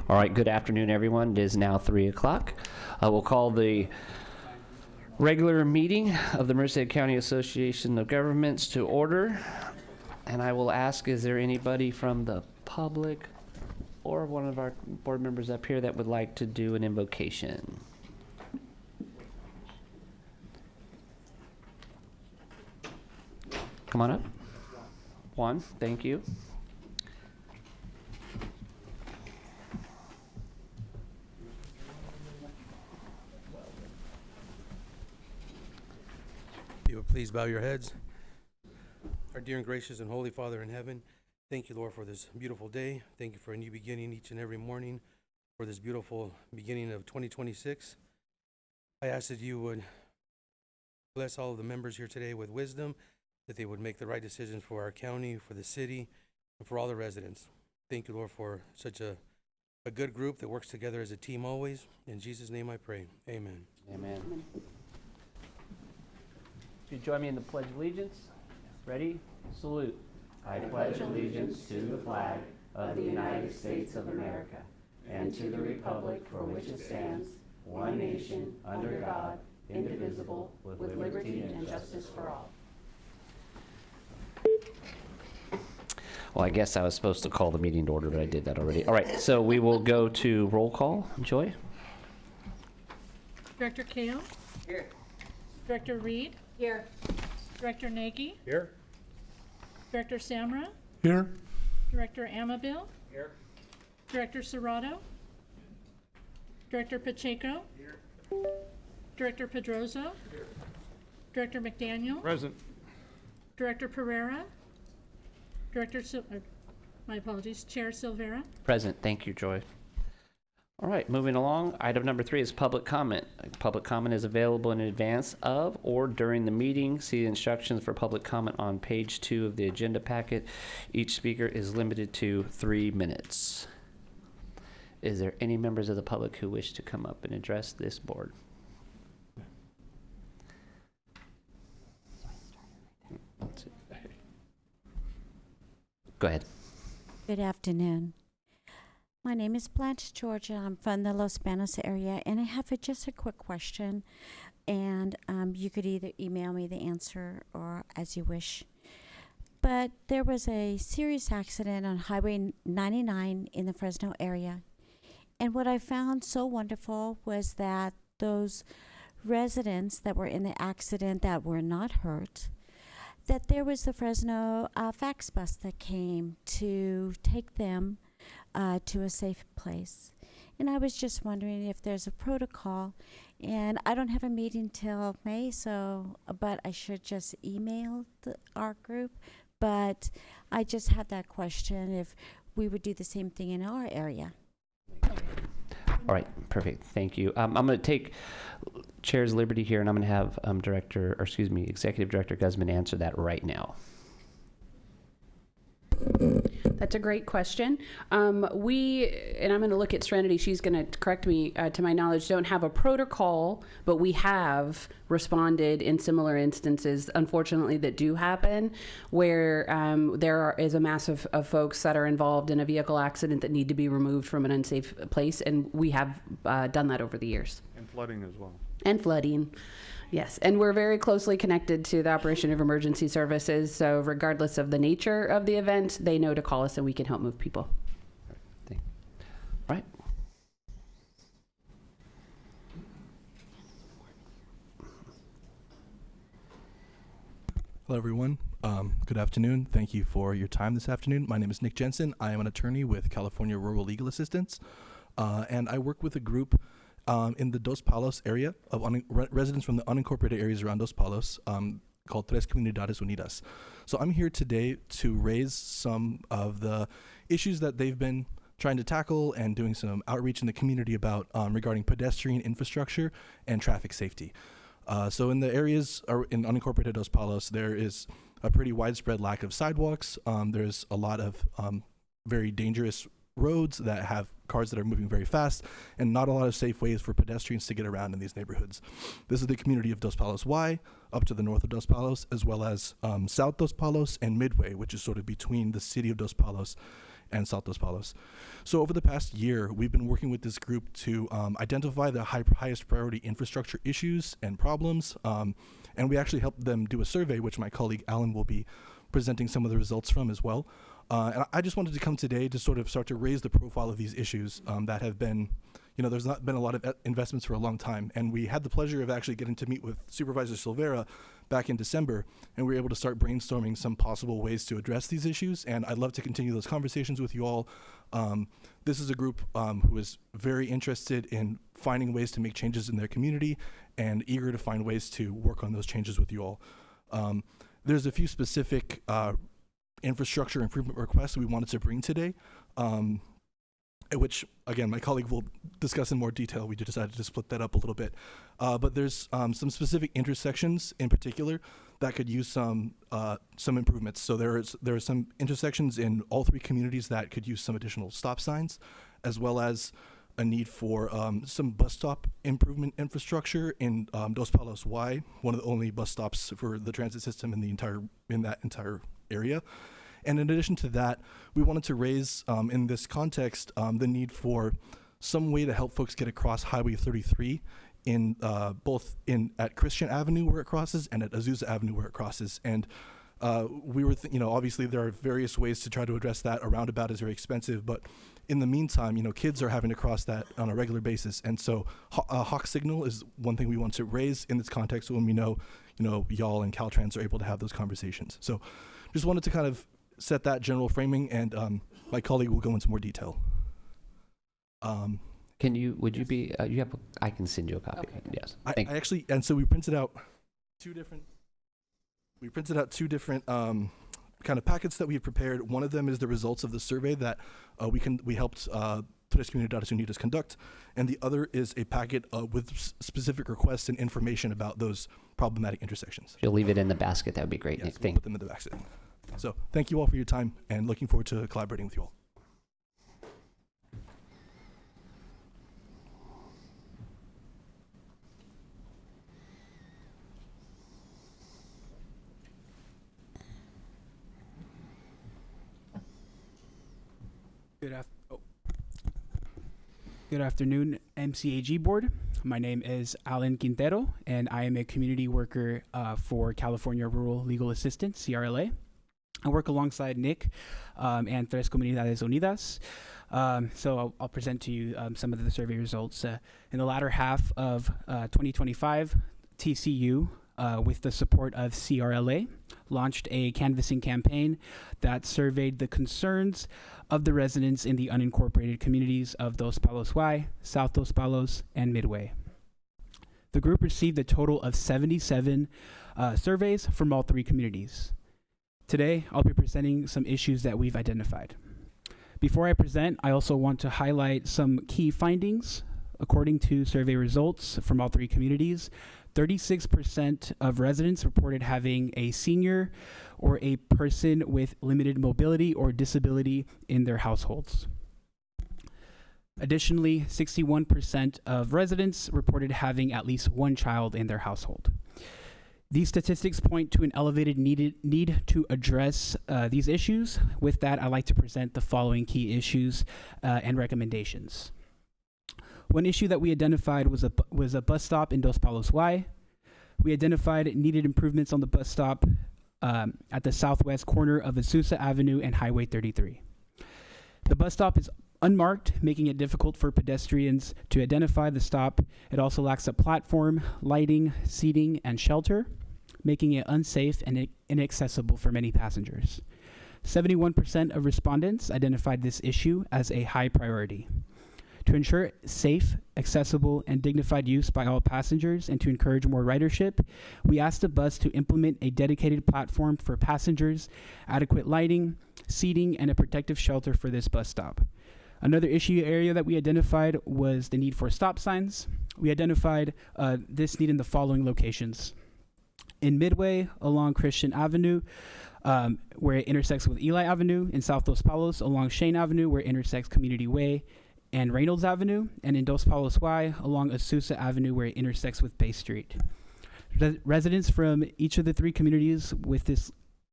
All right, good afternoon, everyone. It is now 3 o'clock. We'll call the regular meeting of the Merced County Association of Governments to order. And I will ask, is there anybody from the public or one of our board members up here that would like to do an invocation? Come on up. Juan, thank you. If you would please bow your heads. Our dear and gracious and holy Father in heaven, thank you, Lord, for this beautiful day. Thank you for a new beginning each and every morning, for this beautiful beginning of 2026. I ask that you would bless all of the members here today with wisdom, that they would make the right decisions for our county, for the city, and for all the residents. Thank you, Lord, for such a good group that works together as a team always. In Jesus' name I pray. Amen. Amen. If you join me in the Pledge of Allegiance. Ready? Salute. I pledge allegiance to the flag of the United States of America and to the republic for which it stands, one nation, under God, indivisible, with liberty and justice for all. Well, I guess I was supposed to call the meeting to order, but I did that already. All right, so we will go to roll call. Joy? Director Kale? Here. Director Reed? Here. Director Nagy? Here. Director Samra? Here. Director Amabil? Here. Director Serrato? Director Pacheco? Here. Director Pedroso? Here. Director McDaniel? Present. Director Pereira? Director my apologies, Chair Silvera? Present. Thank you, Joy. All right, moving along. Item number 3 is public comment. Public comment is available in advance of or during the meeting. See the instructions for public comment on page 2 of the agenda packet. Each speaker is limited to 3 minutes. Is there any members of the public who wish to come up and address this board? Go ahead. Good afternoon. My name is Blanche Georgia. I'm from the Los Banos area, and I have just a quick question. And you could either email me the answer or as you wish. But there was a serious accident on Highway 99 in the Fresno area. And what I found so wonderful was that those residents that were in the accident that were not hurt, that there was the Fresno fax bus that came to take them to a safe place. And I was just wondering if there's a protocol, and I don't have a meeting till May, but I should just email our group. But I just had that question, if we would do the same thing in our area. All right, perfect. Thank you. I'm going to take Chair's liberty here, and I'm going to have Executive Director Guzman answer that right now. That's a great question. And I'm going to look at Serenity. She's going to correct me. To my knowledge, don't have a protocol, but we have responded in similar instances, unfortunately, that do happen, where there is a mass of folks that are involved in a vehicle accident that need to be removed from an unsafe place, and we have done that over the years. And flooding as well. And flooding. Yes, and we're very closely connected to the operation of emergency services, so regardless of the nature of the event, they know to call us and we can help move people. All right. Hello, everyone. Good afternoon. Thank you for your time this afternoon. My name is Nick Jensen. I am an attorney with California Rural Legal Assistance, and I work with a group in the Dos Palos area of residents from the unincorporated areas around Dos Palos called Tres Comunidades Unidas. So I'm here today to raise some of the issues that they've been trying to tackle and doing some outreach in the community about regarding pedestrian infrastructure and traffic safety. So in the areas in unincorporated Dos Palos, there is a pretty widespread lack of sidewalks. There's a lot of very dangerous roads that have cars that are moving very fast, and not a lot of safe ways for pedestrians to get around in these neighborhoods. This is the community of Dos Palos Y, up to the north of Dos Palos, as well as South Dos Palos and Midway, which is sort of between the city of Dos Palos and South Dos Palos. So over the past year, we've been working with this group to identify the highest priority infrastructure issues and problems, and we actually helped them do a survey, which my colleague Alan will be presenting some of the results from as well. And I just wanted to come today to sort of start to raise the profile of these issues that have been, there's not been a lot of investments for a long time. And we had the pleasure of actually getting to meet with Supervisor Silvera back in December, and we were able to start brainstorming some possible ways to address these issues. And I'd love to continue those conversations with you all. This is a group who is very interested in finding ways to make changes in their community and eager to find ways to work on those changes with you all. There's a few specific infrastructure improvement requests we wanted to bring today, which, again, my colleague will discuss in more detail. We decided to split that up a little bit. But there's some specific intersections in particular that could use some improvements. So there are some intersections in all three communities that could use some additional stop signs, as well as a need for some bus stop improvement infrastructure in Dos Palos Y, one of the only bus stops for the transit system in that entire area. And in addition to that, we wanted to raise, in this context, the need for some way to help folks get across Highway 33 both at Christian Avenue where it crosses and at Azusa Avenue where it crosses. And we were, obviously there are various ways to try to address that. A roundabout is very expensive, but in the meantime, kids are having to cross that on a regular basis. And so Hawk Signal is one thing we want to raise in this context when we know, y'all and Caltrans are able to have those conversations. So just wanted to kind of set that general framing, and my colleague will go into more detail. I can send you a copy. Okay. Yes. I actually, and so we printed out two different kind of packets that we have prepared. One of them is the results of the survey that we helped Tres Comunidades Unidas conduct, and the other is a packet with specific requests and information about those problematic intersections. If you'll leave it in the basket, that would be great, Yes, Nick. we'll put them in the basket. So thank you all for your time, and looking forward to collaborating with you all. Good afternoon, MCAG board. My name is Alan Quintero, and I am a community worker for California Rural Legal Assistance, CRLA. I work alongside Nick and Tres Comunidades Unidas. So I'll present to you some of the survey results. In the latter half of 2025, TCU, with the support of CRLA, launched a canvassing campaign that surveyed the concerns of the residents in the unincorporated communities of Dos Palos Y, South Dos Palos, and Midway. The group received a total of 77 surveys from all three communities. Today, I'll be presenting some issues that we've identified. Before I present, I also want to highlight some key findings. According to survey results from all three communities, 36% of residents reported having a senior or a person with limited mobility or disability in their households. Additionally, 61% of residents reported having at least one child in their household. These statistics point to an elevated need to address these issues. With that, I'd like to present the following key issues and recommendations. One issue that we identified was a bus stop in Dos Palos Y. We identified needed improvements on the bus stop at the southwest corner of Azusa Avenue and Highway 33. The bus stop is unmarked, making it difficult for pedestrians to identify the stop. It also lacks a platform, lighting, seating, and shelter, making it unsafe and inaccessible for many passengers. 71% of respondents identified this issue as a high priority. To ensure safe, accessible, and dignified use by all passengers and to encourage more ridership, we asked the bus to implement a dedicated platform for passengers, adequate lighting, seating, and a protective shelter for this bus stop. Another issue area that we identified was the need for stop signs. We identified this need in the following locations. In Midway, along Christian Avenue, where it intersects with Eli Avenue. In South Dos Palos, along Shane Avenue, where it intersects Community Way and Reynolds Avenue, and in Dos Palos Y, along Azusa Avenue, where it intersects with Bay Street. Residents from each of the three communities with this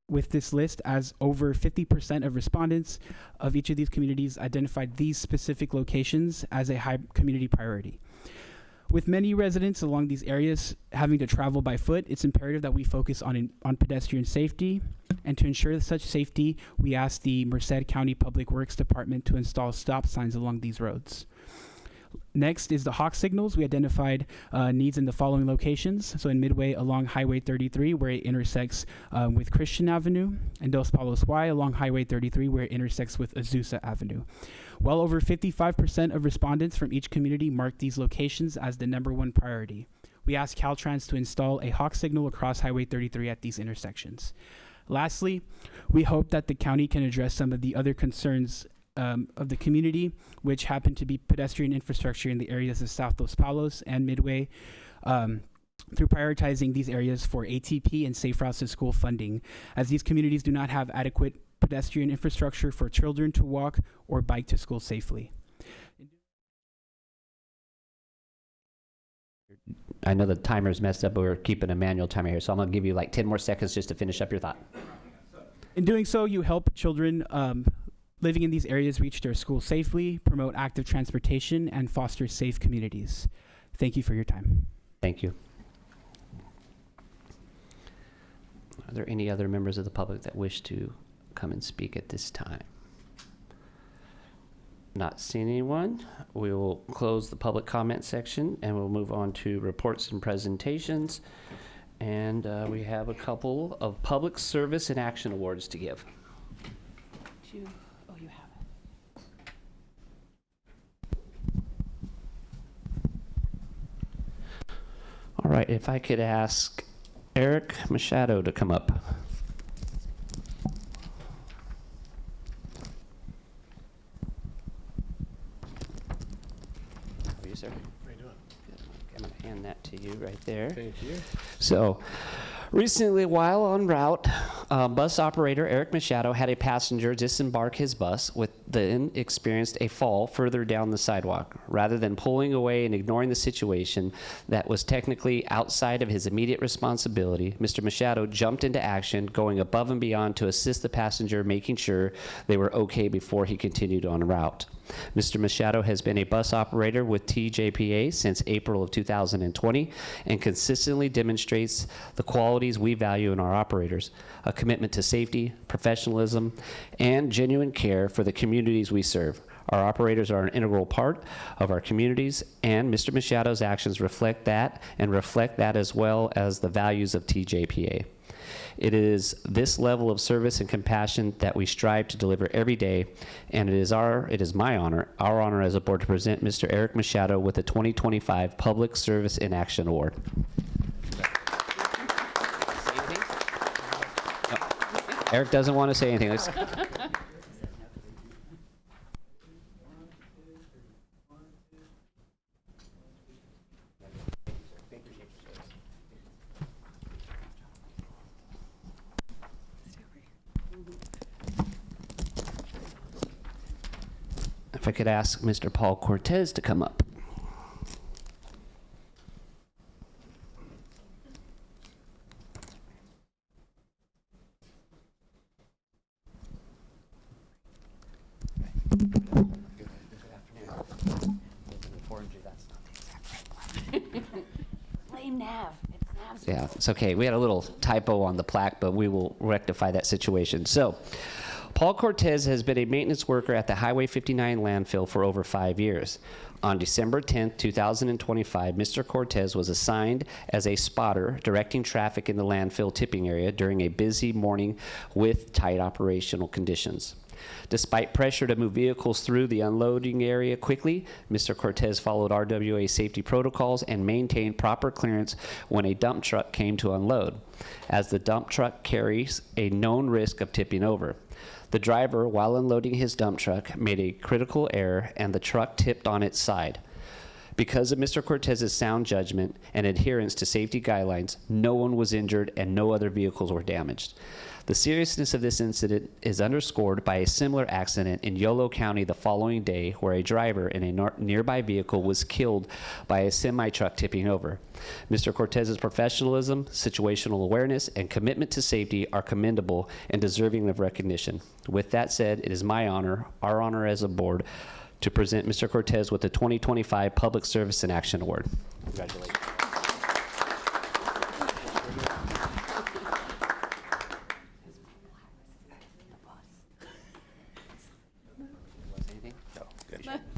with this list, as over 50% of respondents of each of these communities identified these specific locations as a high community priority. With many residents along these areas having to travel by foot, it's imperative that we focus on pedestrian safety. And to ensure such safety, we asked the Merced County Public Works Department to install stop signs along these roads. Next is the hawk signals. We identified needs in the following locations. So in Midway along Highway 33, where it intersects with Christian Avenue, and Dos Palos Y along Highway 33, where it intersects with Azusa Avenue. Well over 55% of respondents from each community marked these locations as the #1 priority. We asked Caltrans to install a hawk signal across Highway 33 at these intersections. Lastly, we hope that the county can address some of the other concerns of the community, which happen to be pedestrian infrastructure in the areas of South Los Palos and Midway, through prioritizing these areas for ATP and Safe Routes to School funding, as these communities do not have adequate pedestrian infrastructure for children to walk or bike to school safely. I know the timer's messed up, but we're keeping a manual timer here, so I'm going to give you like 10 more seconds just to finish up your thought. In doing so, you help children living in these areas reach their school safely, promote active transportation, and foster safe communities. Thank you for your time. Thank you. Are there any other members of the public that wish to come and speak at this time? Not seeing anyone. We will close the public comment section and we'll move on to reports and presentations. And we have a couple of public service and action awards to give. Oh, you have it. All right, if I could ask Eric Machado to come up. How are you, sir? How you doing? Good. I'm going to hand that to you right there. Thank you. So, recently, while en route, bus operator Eric Machado had a passenger disembark his bus, then experienced a fall further down the sidewalk. Rather than pulling away and ignoring the situation that was technically outside of his immediate responsibility, Mr. Machado jumped into action, going above and beyond to assist the passenger, making sure they were okay before he continued on route. Mr. Machado has been a bus operator with TJPA since April of 2020 and consistently demonstrates the qualities we value in our operators: a commitment to safety, professionalism, and genuine care for the communities we serve. Our operators are an integral part of our communities, and Mr. Machado's actions reflect that, and reflect that as well as the values of TJPA. It is this level of service and compassion that we strive to deliver every day, and it is my honor, our honor as a board, to present Mr. Eric Machado with the 2025 Public Service in Action Award. No. Eric doesn't want to say anything. If I could ask Mr. Paul Cortez to come up. Blame Nav. It's Nav's Yeah, it's okay. We had a little typo on the plaque, but we will rectify that situation. So, Paul Cortez has been a maintenance worker at the Highway 59 landfill for over 5 years. On December 10th, 2025, Mr. Cortez was assigned as a spotter directing traffic in the landfill tipping area during a busy morning with tight operational conditions. Despite pressure to move vehicles through the unloading area quickly, Mr. Cortez followed RWA safety protocols and maintained proper clearance when a dump truck came to unload, as the dump truck carries a known risk of tipping over. The driver, while unloading his dump truck, made a critical error and the truck tipped on its side. Because of Mr. Cortez's sound judgment and adherence to safety guidelines, no one was injured and no other vehicles were damaged. The seriousness of this incident is underscored by a similar accident in Yolo County the following day, where a driver in a nearby vehicle was killed by a semi-truck tipping over. Mr. Cortez's professionalism, situational awareness, and commitment to safety are commendable and deserving of recognition. With that said, it is my honor, our honor as a board, to present Mr. Cortez with the 2025 Public Service in Action Award. Congratulations.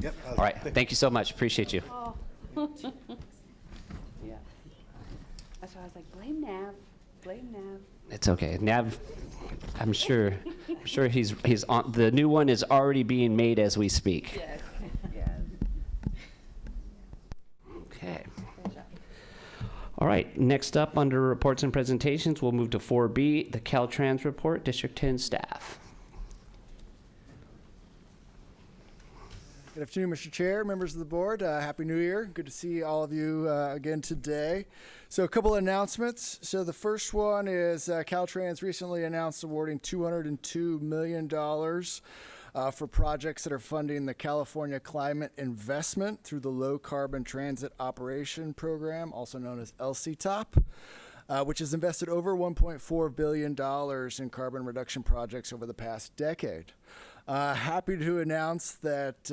Yep. All right, thank you so much. Appreciate you. Yeah. That's why I was like, blame Nav. Blame Nav. It's okay. Nav, I'm sure he's on. The new one is already being made as we speak. Yes. Yes. Okay. All right, next up under reports and presentations, we'll move to 4B, the Caltrans report, District 10 staff. Good afternoon, Mr. Chair, members of the board. Happy New Year. Good to see all of you again today. So a couple of announcements. So the first one is Caltrans recently announced awarding $202 million for projects that are funding the California Climate Investment through the Low Carbon Transit Operation Program, also known as LCTOP. Which has invested over $1.4 billion in carbon reduction projects over the past decade. Happy to announce that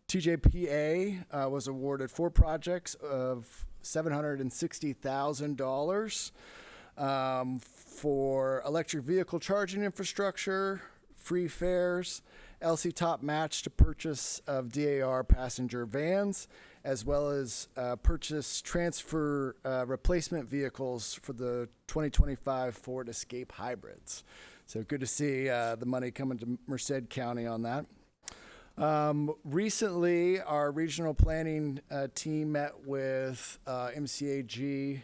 TJPA was awarded 4 projects of $760,000 for electric vehicle charging infrastructure, free fares, LC Top match to purchase of DAR passenger vans, as well as purchase transfer replacement vehicles for the 2025 Ford Escape hybrids. So good to see the money coming to Merced County on that. Recently, our regional planning team met with MCAG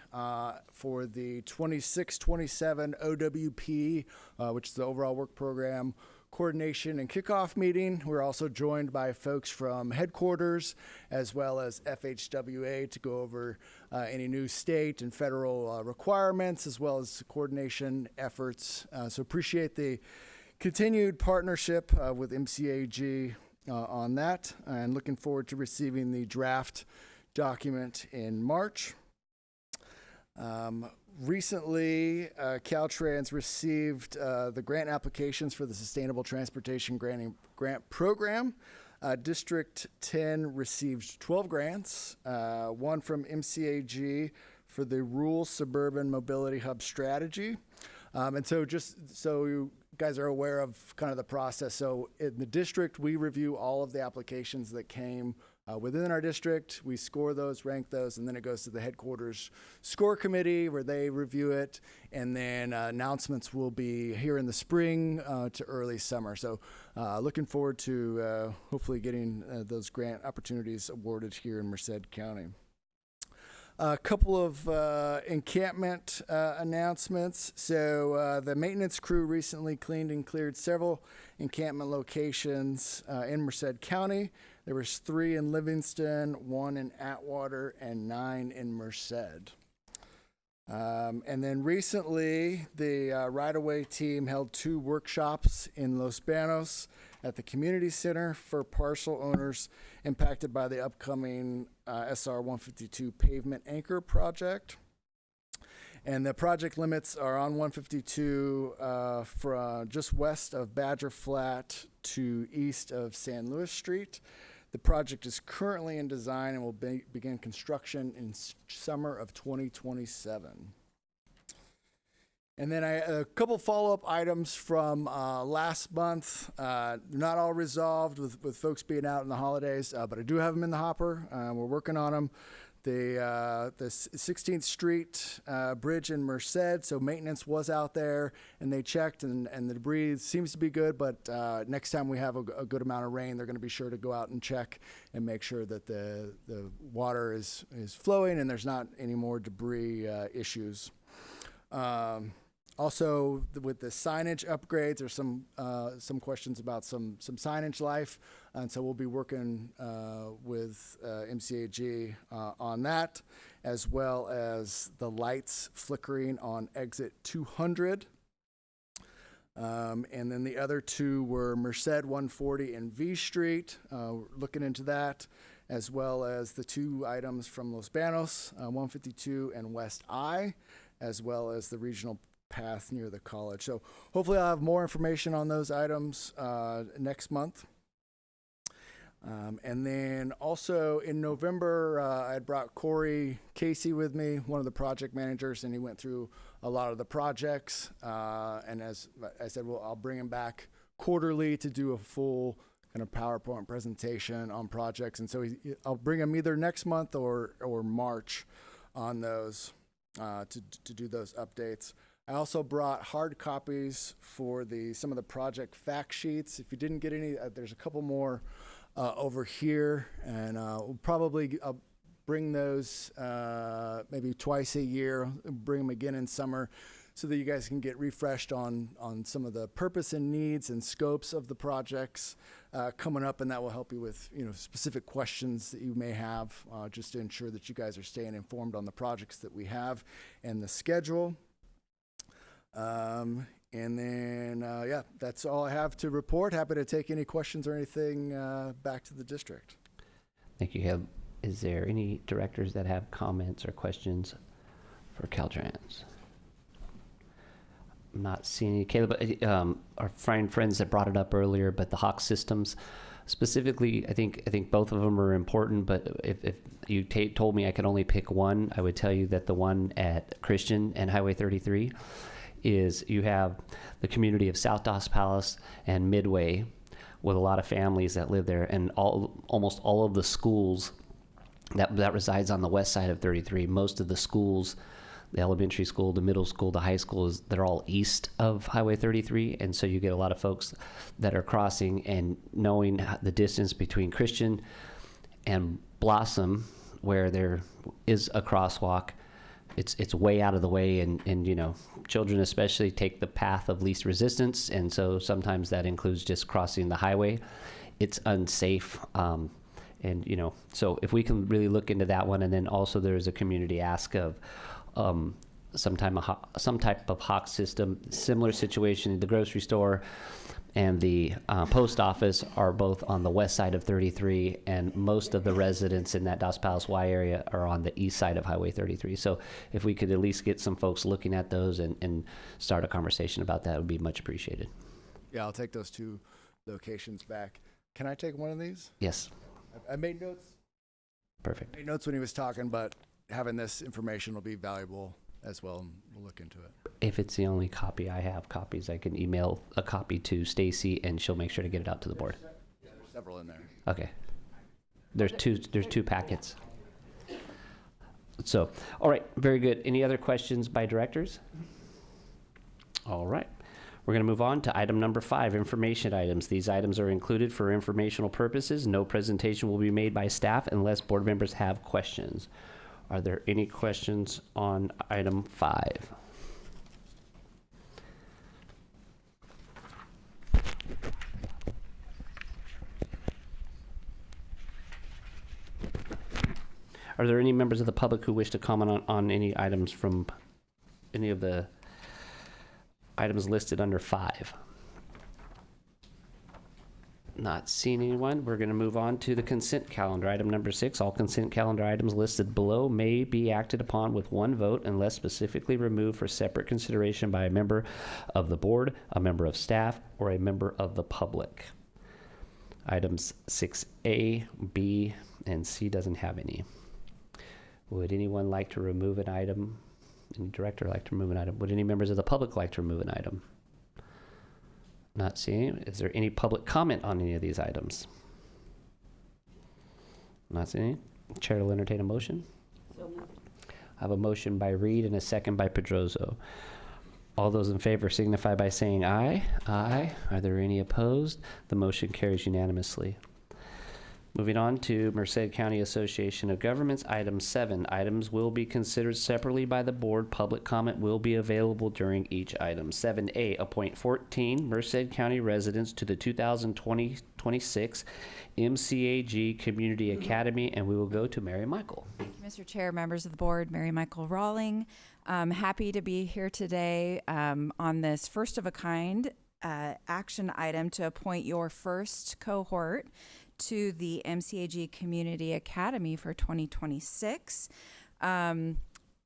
for the 26-27 OWP, which is the overall work program coordination and kickoff meeting. We're also joined by folks from headquarters as well as FHWA to go over any new state and federal requirements as well as coordination efforts. So appreciate the continued partnership with MCAG on that, and looking forward to receiving the draft document in March. Recently, Caltrans received the grant applications for the Sustainable Transportation Grant Program. District 10 received 12 grants, one from MCAG for the Rural Suburban Mobility Hub Strategy. And so just so you guys are aware of kind of the process, so in the district, we review all of the applications that came within our district. We score those, rank those, and then it goes to the headquarters score committee where they review it, and then announcements will be here in the spring to early summer. So looking forward to hopefully getting those grant opportunities awarded here in Merced County. A couple of encampment announcements. So the maintenance crew recently cleaned and cleared several encampment locations in Merced County. There was 3 in Livingston, 1 in Atwater, and 9 in Merced. And then recently, the right-of-way team held 2 workshops in Los Banos at the community center for parcel owners impacted by the upcoming SR 152 pavement anchor project. And the project limits are on 152 from just west of Badger Flat to east of San Luis Street. The project is currently in design and will begin construction in summer of 2027. And then a couple follow-up items from last month. Not all resolved with folks being out in the holidays, but I do have them in the hopper. We're working on them. The 16th Street bridge in Merced, so maintenance was out there, and they checked, and the debris seems to be good, but next time we have a good amount of rain, they're going to be sure to go out and check and make sure that the water is flowing and there's not any more debris issues. Also, with the signage upgrades, there's some questions about some signage life, and so we'll be working with MCAG on that, as well as the lights flickering on exit 200. And then the other two were Merced 140 and V Street. We're looking into that, as well as the two items from Los Banos, 152 and West I, as well as the regional path near the college. So hopefully I'll have more information on those items next month. And then also in November, I had brought Corey Casey with me, one of the project managers, and he went through a lot of the projects. And as I said, I'll bring him back quarterly to do a full kind of PowerPoint presentation on projects. And so I'll bring him either next month or March on those to do those updates. I also brought hard copies for some of the project fact sheets. If you didn't get any, there's a couple more over here, and we'll probably bring those maybe twice a year, bring them again in summer, so that you guys can get refreshed on some of the purpose and needs and scopes of the projects coming up, and that will help you with specific questions that you may have, just to ensure that you guys are staying informed on the projects that we have and the schedule. And then, yeah, that's all I have to report. Happy to take any questions or anything back to the district. Thank you, Caleb. Is there any directors that have comments or questions for Caltrans? I'm not seeing any. Caleb, our friends that brought it up earlier, but the Hawk systems, specifically, I think both of them are important, but if you told me I could only pick one, I would tell you that the one at Christian and Highway 33 is you have the community of South Dos Palace and Midway with a lot of families that live there, and almost all of the schools that resides on the west side of 33. Most of the schools, the elementary school, the middle school, the high schools, they're all east of Highway 33, and so you get a lot of folks that are crossing and knowing the distance between Christian and Blossom, where there is a crosswalk. It's way out of the way, and children especially take the path of least resistance, and so sometimes that includes just crossing the highway. It's unsafe, and so if we can really look into that one, and then also there's a community ask of some type of Hawk system, similar situation. The grocery store and the post office are both on the west side of 33, and most of the residents in that Dos Palos Y area are on the east side of Highway 33. So if we could at least get some folks looking at those and start a conversation about that, it would be much appreciated. Yeah, I'll take those two locations back. Can I take one of these? Yes. I made notes. Perfect. I made notes when he was talking, but having this information will be valuable as well, and we'll look into it. If it's the only copy I have copies, I can email a copy to Stacy, and she'll make sure to get it out to the board. Yeah, there's several in there. Okay. There's two packets. So, all right, very good. Any other questions by directors? All right. We're going to move on to item number 5, information items. These items are included for informational purposes. No presentation will be made by staff unless board members have questions. Are there any questions on item 5? Are there any members of the public who wish to comment on any items from any of the items listed under 5? Not seeing anyone. We're going to move on to the consent calendar. Item number 6, all consent calendar items listed below may be acted upon with one vote unless specifically removed for separate consideration by a member of the board, a member of staff, or a member of the public. Items 6A, B, and C doesn't have any. Would anyone like to remove an item? Any director like to remove an item? Would any members of the public like to remove an item? Not seeing. Is there any public comment on any of these items? Not seeing. Chair will entertain a motion. So moved. I have a motion by Reed and a second by Pedroso. All those in favor signify by saying aye. Aye. Are there any opposed? The motion carries unanimously. Moving on to Merced County Association of Governments, item 7. Items will be considered separately by the board. Public comment will be available during each item. 7A, appoint 14 Merced County residents to the 2020-26 MCAG Community Academy, and we will go to Mary Michael. Thank you, Mr. Chair, members of the board, Mary Michael Rawling. I'm happy to be here today on this first of a kind action item to appoint your first cohort to the MCAG Community Academy for 2026.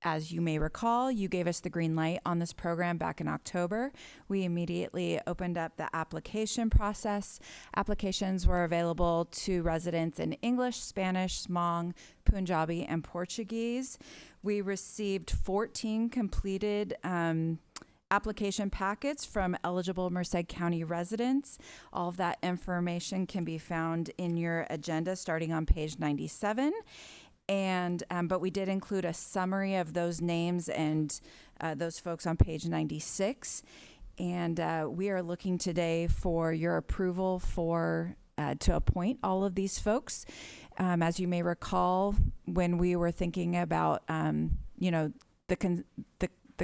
As you may recall, you gave us the green light on this program back in October. We immediately opened up the application process. Applications were available to residents in English, Spanish, Hmong, Punjabi, and Portuguese. We received 14 completed application packets from eligible Merced County residents. All of that information can be found in your agenda starting on page 97. And but we did include a summary of those names and those folks on page 96. And we are looking today for your approval for to appoint all of these folks. As you may recall, when we were thinking about the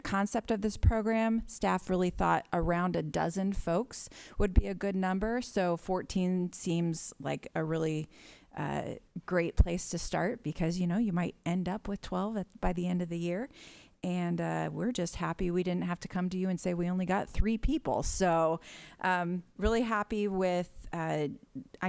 concept of this program, staff really thought around a dozen folks would be a good number. So 14 seems like a really great place to start, because you might end up with 12 by the end of the year. And we're just happy we didn't have to come to you and say we only got 3 people. So really happy with, I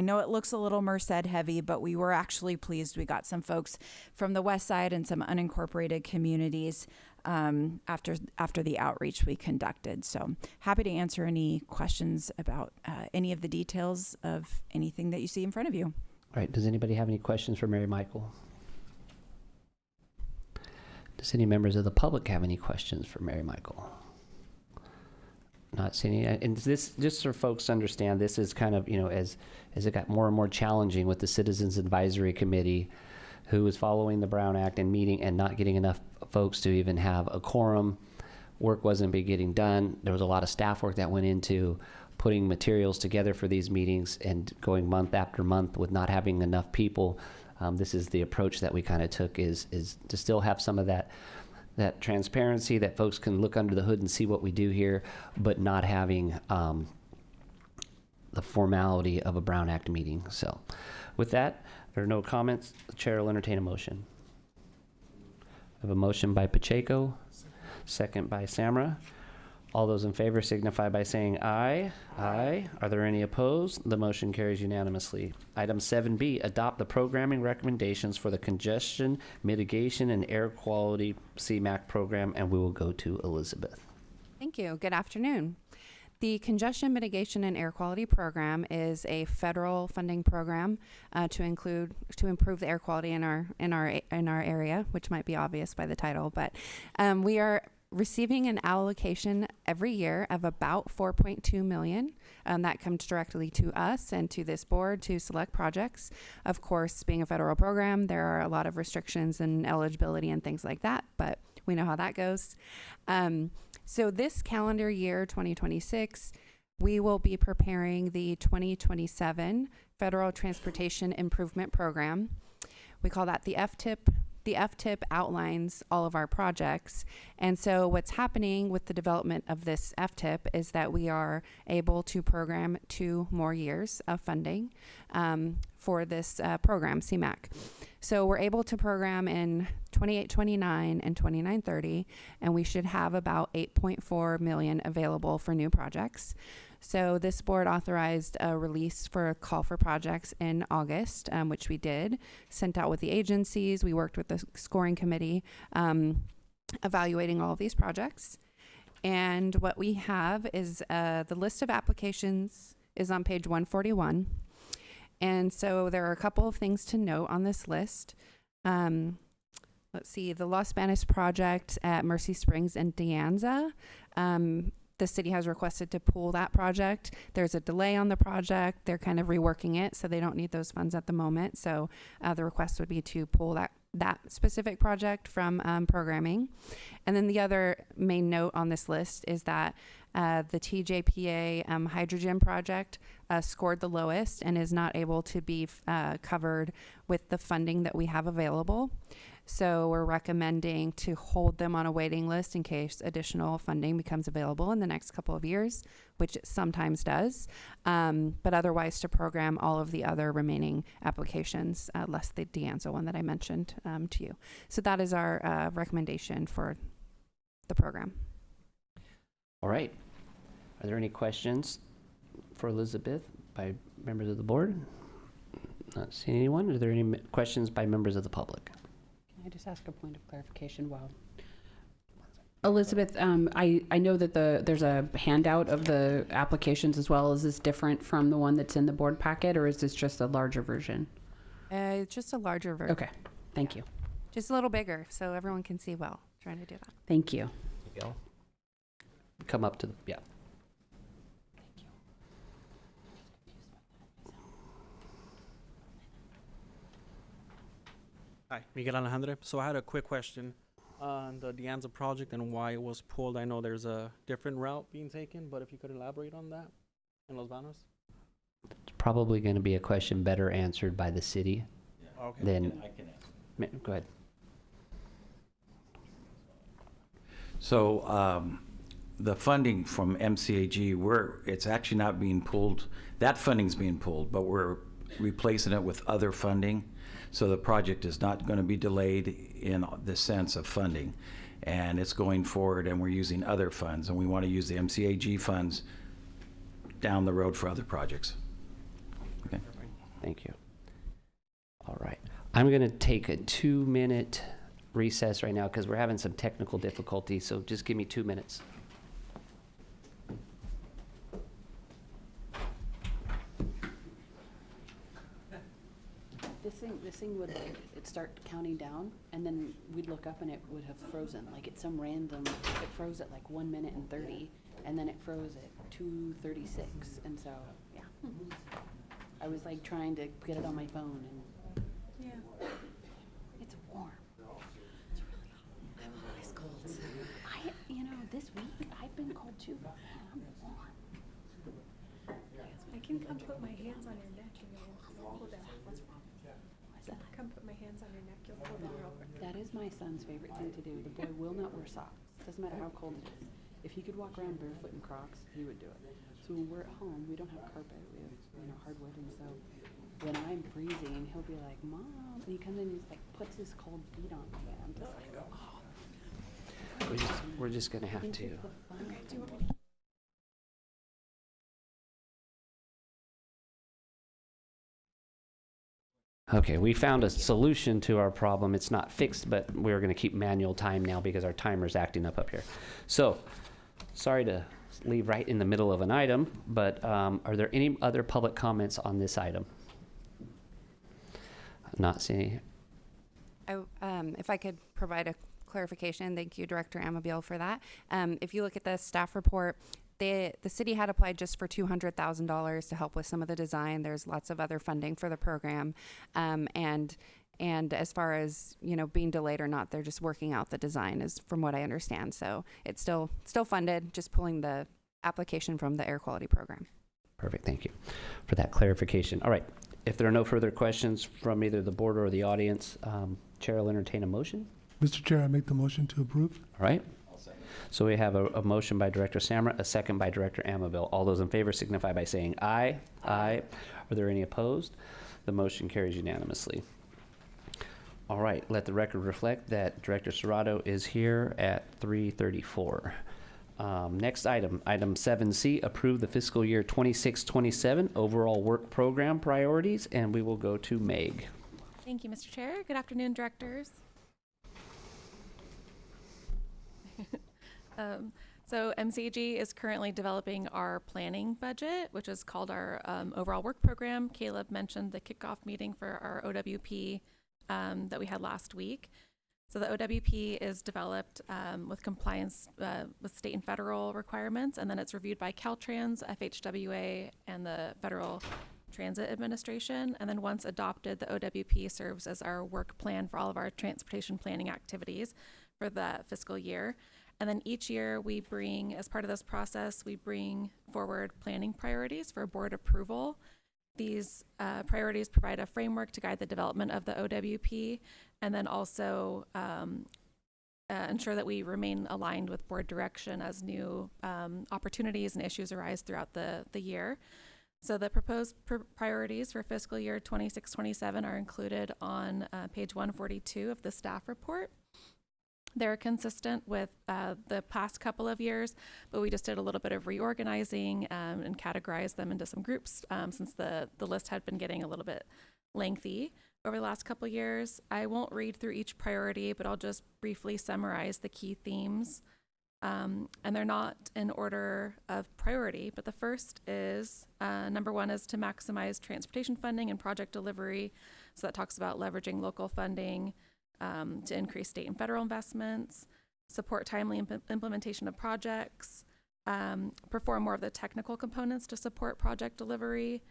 know it looks a little Merced heavy, but we were actually pleased. We got some folks from the west side and some unincorporated communities after the outreach we conducted. So happy to answer any questions about any of the details of anything that you see in front of you. All right, does anybody have any questions for Mary Michael? Does any members of the public have any questions for Mary Michael? Not seeing any. And this, just so folks understand, this is kind of, as it got more and more challenging with the Citizens Advisory Committee, who was following the Brown Act and meeting and not getting enough folks to even have a quorum. Work wasn't getting done. There was a lot of staff work that went into putting materials together for these meetings and going month after month with not having enough people. This is the approach that we kind of took, is to still have some of that transparency, that folks can look under the hood and see what we do here, but not having the formality of a Brown Act meeting. So with that, there are no comments. The chair will entertain a motion. I have a motion by Pacheco, second by Samra. All those in favor signify by saying aye. Aye. Are there any opposed? The motion carries unanimously. Item 7B, adopt the programming recommendations for the Congestion Mitigation and Air Quality CMAQ program, and we will go to Elizabeth. Thank you. Good afternoon. The Congestion Mitigation and Air Quality Program is a federal funding program to improve the air quality in our area, which might be obvious by the title, but we are receiving an allocation every year of about $4.2 million. That comes directly to us and to this board to select projects. Of course, being a federal program, there are a lot of restrictions and eligibility and things like that, but we know how that goes. So this calendar year, 2026, we will be preparing the 2027 Federal Transportation Improvement Program. We call that the FTIP. The FTIP outlines all of our projects. And so what's happening with the development of this FTIP is that we are able to program 2 more years of funding for this program, CMAQ. So we're able to program in 28-29 and 29-30, and we should have about $8.4 million available for new projects. So this board authorized a release for a call for projects in August, which we did, sent out with the agencies. We worked with the scoring committee, evaluating all of these projects. And what we have is the list of applications is on page 141. And so there are a couple of things to note on this list. Let's see, the Los Banos project at Mercy Springs and De Anza. The city has requested to pool that project. There's a delay on the project. They're kind of reworking it, so they don't need those funds at the moment. So the request would be to pull that specific project from programming. And then the other main note on this list is that the TJPA hydrogen project scored the lowest and is not able to be covered with the funding that we have available. So we're recommending to hold them on a waiting list in case additional funding becomes available in the next couple of years, which it sometimes does, but otherwise to program all of the other remaining applications, less the De Anza one that I mentioned to you. So that is our recommendation for the program. All right. Are there any questions for Elizabeth by members of the board? Not seeing anyone. Are there any questions by members of the public? Can I just ask a point of clarification? Wow. Elizabeth, I know that there's a handout of the applications as well. Is this different from the one that's in the board packet, or is this just a larger version? It's just a larger version. Okay, thank you. Just a little bigger so everyone can see well. Trying to do that. Thank you. Miguel? Come up to the, yeah. Hi, Miguel Alejandre. So I had a quick question on the De Anza project and why it was pulled. I know there's a different route being taken, but if you could elaborate on that in Los Banos? It's probably going to be a question better answered by the city Okay. than. I can answer. Go ahead. So the funding from MCAG, it's actually not being pulled. That funding's being pulled, but we're replacing it with other funding. So the project is not going to be delayed in the sense of funding. And it's going forward, and we're using other funds. And we want to use the MCAG funds down the road for other projects. Okay. Thank you. All right. I'm going to take a 2-minute recess right now because we're having some technical difficulties. So just give me 2 minutes. This thing would it start counting down, and then we'd look up and it would have frozen. Like it's some random. It froze at like 1 minute and 30, and then it froze at 2:36, and so yeah. I was like trying to get it on my phone, and yeah, it's warm. It's really hot. It's cold. This week I've been cold too, and I'm warm. I can come put my hands on your neck and you'll cool down. What's wrong? What's that? Come put my hands on your neck, you'll cool down real quick. That is my son's favorite thing to do. The boy will not wear socks. Doesn't matter how cold it is. If he could walk around barefoot in Crocs, he would do it. So when we're at home, we don't have carpet. We have, hardwood, and so when I'm freezing, he'll be like, "Mom," and he comes in and he's like puts his cold feet on me, and I'm just like, "Oh." We're just going to have to. Okay, do you want me to? Okay, we found a solution to our problem. It's not fixed, but we're going to keep manual time now because our timer's acting up here. So, sorry to leave right in the middle of an item, but are there any other public comments on this item? Not seeing. If I could provide a clarification, thank you, Director Amabile, for that. If you look at the staff report, the city had applied just for $200,000 to help with some of the design. There's lots of other funding for the program, and as far as being delayed or not, they're just working out the design, is from what I understand. So it's still funded, just pulling the application from the air quality program. Perfect. Thank you for that clarification. All right. If there are no further questions from either the board or the audience, Chair will entertain a motion. Mr. Chair, I make the motion to approve. All right. So we have a motion by Director Samra, a second by Director Amabile. All those in favor signify by saying aye. Aye. Are there any opposed? The motion carries unanimously. All right. Let the record reflect that Director Serrato is here at 3:34. Next item, item 7C, approve the fiscal year 26-27 overall work program priorities, and we will go to Meg. Thank you, Mr. Chair. Good afternoon, directors. So MCAG is currently developing our planning budget, which is called our overall work program. Caleb mentioned the kickoff meeting for our OWP that we had last week. So the OWP is developed with compliance with state and federal requirements, and then it's reviewed by Caltrans, FHWA, and the Federal Transit Administration. And then once adopted, the OWP serves as our work plan for all of our transportation planning activities for the fiscal year. And then each year we bring, as part of this process, we bring forward planning priorities for board approval. These priorities provide a framework to guide the development of the OWP, and then also ensure that we remain aligned with board direction as new opportunities and issues arise throughout the year. So the proposed priorities for fiscal year 26-27 are included on page 142 of the staff report. They're consistent with the past couple of years, but we just did a little bit of reorganizing and categorized them into some groups since the list had been getting a little bit lengthy over the last couple of years. I won't read through each priority, but I'll just briefly summarize the key themes. And they're not in order of priority, but the first is, number one is to maximize transportation funding and project delivery. So that talks about leveraging local funding to increase state and federal investments, support timely implementation of projects, perform more of the technical components to support project delivery.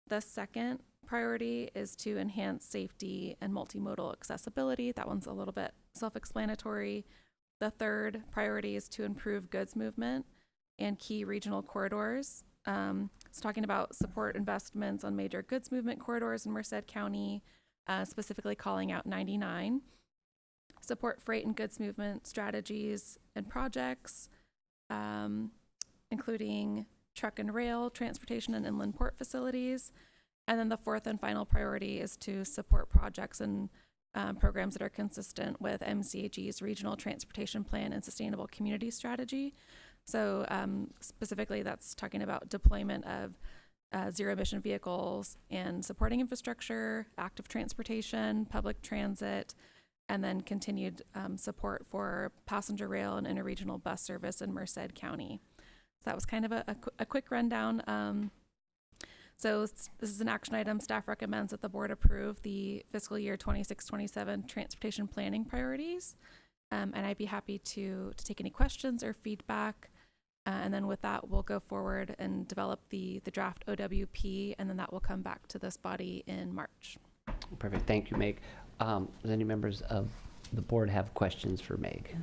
The second priority is to enhance safety and multimodal accessibility. That one's a little bit self-explanatory. The third priority is to improve goods movement and key regional corridors. It's talking about support investments on major goods movement corridors in Merced County, specifically calling out 99. Support freight and goods movement strategies and projects, including truck and rail, transportation and inland port facilities. And then the fourth and final priority is to support projects and programs that are consistent with MCAG's Regional Transportation Plan and Sustainable Community Strategy. So specifically, that's talking about deployment of zero-emission vehicles and supporting infrastructure, active transportation, public transit, and then continued support for passenger rail and interregional bus service in Merced County. So that was kind of a quick rundown. So this is an action item. Staff recommends that the board approve the fiscal year 26-27 transportation planning priorities. And I'd be happy to take any questions or feedback. And then with that, we'll go forward and develop the draft OWP, and then that will come back to this body in March. Perfect. Thank you, Meg. Does any members of the board have questions for Meg?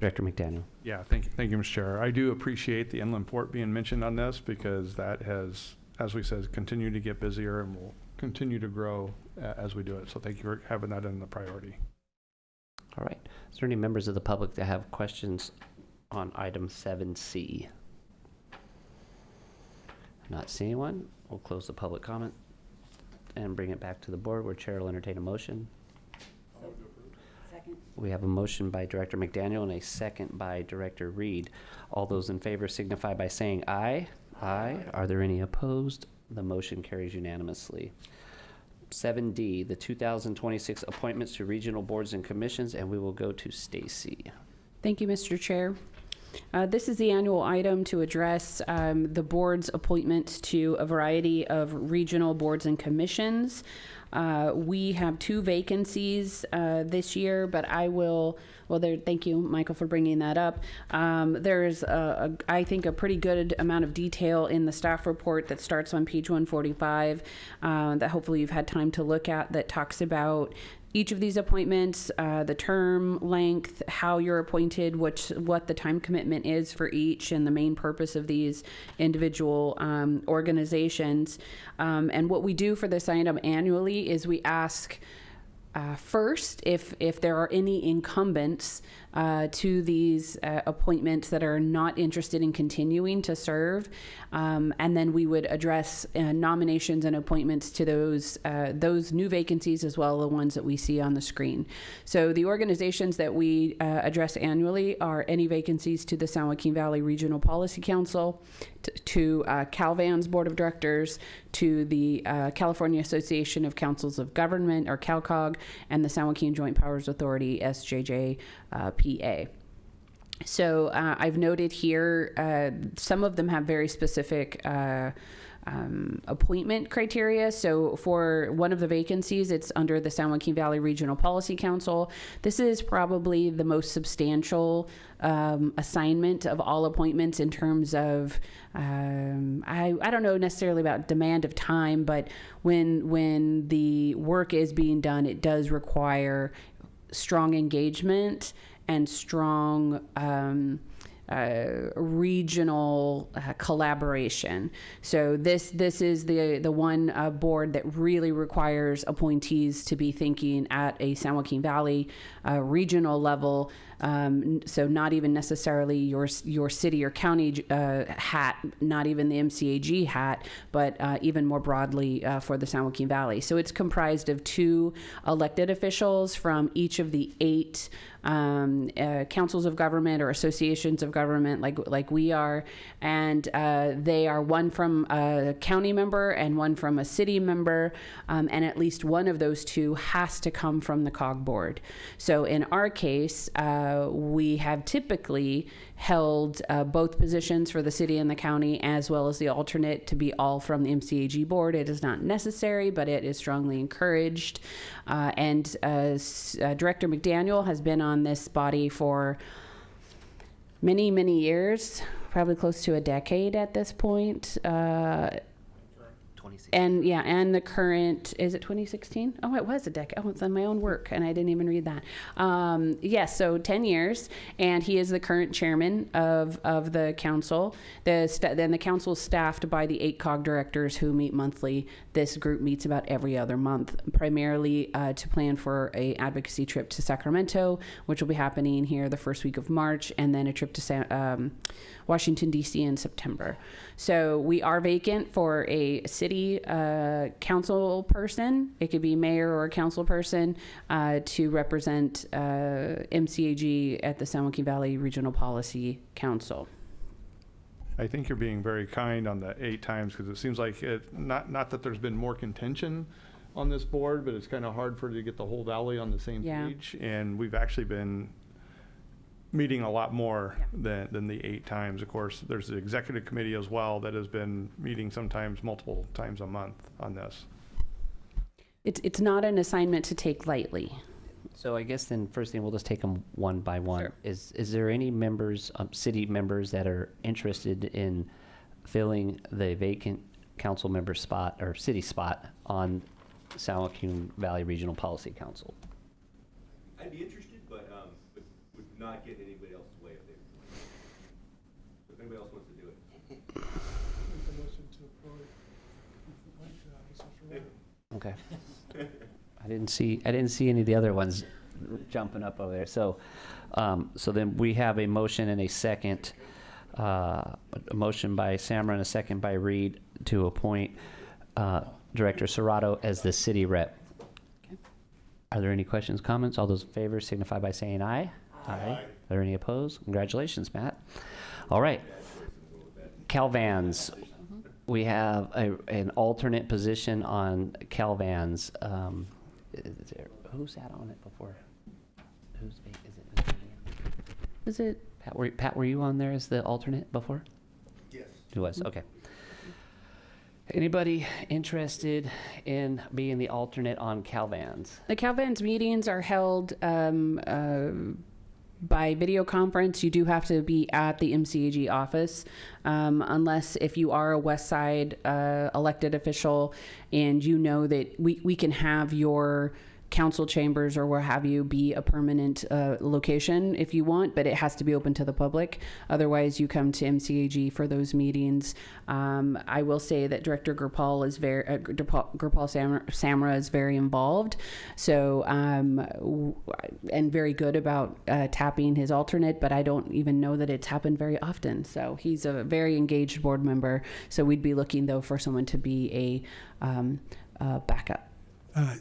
Director McDaniel. Yeah, thank you, Mr. Chair. I do appreciate the inland port being mentioned on this because that has, as we said, continued to get busier and will continue to grow as we do it. So thank you for having that in the priority. All right. Is there any members of the public that have questions on item 7C? Not seeing one. We'll close the public comment and bring it back to the board where Chair will entertain a motion. Second. We have a motion by Director McDaniel and a second by Director Reed. All those in favor signify by saying aye. Aye. Are there any opposed? The motion carries unanimously. 7D, the 2026 appointments to regional boards and commissions, and we will go to Stacy. Thank you, Mr. Chair. This is the annual item to address the board's appointments to a variety of regional boards and commissions. We have 2 vacancies this year, but thank you, Michael, for bringing that up. There's, I think, a pretty good amount of detail in the staff report that starts on page 145 that hopefully you've had time to look at, that talks about each of these appointments, the term length, how you're appointed, what the time commitment is for each, and the main purpose of these individual organizations. And what we do for this item annually is we ask first if there are any incumbents to these appointments that are not interested in continuing to serve, and then we would address nominations and appointments to those new vacancies as well as the ones that we see on the screen. So the organizations that we address annually are any vacancies to the San Joaquin Valley Regional Policy Council, to CalVan's Board of Directors, to the California Association of Councils of Government, or CalCog, and the San Joaquin Joint Powers Authority, SJJPA. So I've noted here some of them have very specific appointment criteria. So for one of the vacancies, it's under the San Joaquin Valley Regional Policy Council. This is probably the most substantial assignment of all appointments in terms of, I don't know necessarily about demand of time, but when the work is being done, it does require strong engagement and strong regional collaboration. So this is the one board that really requires appointees to be thinking at a San Joaquin Valley regional level, So not even necessarily your city or county hat, not even the MCAG hat, but even more broadly for the San Joaquin Valley. So it's comprised of 2 elected officials from each of the 8 councils of government or associations of government like we are, and they are one from a county member and one from a city member, and at least one of those 2 has to come from the COG board. So in our case, we have typically held both positions for the city and the county, as well as the alternate to be all from the MCAG board. It is not necessary, but it is strongly encouraged. And Director McDaniel has been on this body for many, many years, probably close to a decade at this point. And yeah, and the current, is it 2016? Oh, it was a decade. Oh, it's on my own work, and I didn't even read that. Yes, so 10 years, and he is the current chairman of the council. Then the council is staffed by the 8 COG directors who meet monthly. This group meets about every other month, primarily to plan for a advocacy trip to Sacramento, which will be happening here the first week of March, and then a trip to Washington, D.C. in September. So we are vacant for a city council person. It could be mayor or a council person to represent MCAG at the San Joaquin Valley Regional Policy Council. I think you're being very kind on the 8 times, because it seems like not that there's been more contention on this board, but it's kind of hard for it to get the whole valley on the same page. And we've actually been meeting a lot more than the 8 times. Of course, there's the executive committee as well that has been meeting sometimes multiple times a month on this. It's not an assignment to take lightly. So I guess then first thing, we'll just take them one by one. Sure. Is there any members, city members that are interested in filling the vacant council member spot or city spot on San Joaquin Valley Regional Policy Council? I'd be interested, but would not get anybody else's way if they. So if anybody else wants to do it. Okay. I didn't see any of the other ones jumping up over there. So, so then we have a motion and a second, a motion by Samra and a second by Reed to appoint Director Serrato as the city rep. Okay. Are there any questions, comments? All those in favor signify by saying aye. Aye. Are there any opposed? Congratulations, Matt. All right. Calvans. We have an alternate position on Calvans. Who's sat on it before? Is it Pat? Were you on there as the alternate before? Yes. Who was? Okay. Anybody interested in being the alternate on Calvans? The Calvans meetings are held by video conference. You do have to be at the MCAG office, unless if you are a West Side elected official and you know that we can have your council chambers or what have you be a permanent location if you want, but it has to be open to the public. Otherwise, you come to MCAG for those meetings. I will say that Director Gurpal is Samra is very involved, so and very good about tapping his alternate, but I don't even know that it's happened very often. So he's a very engaged board member. So we'd be looking though for someone to be a backup.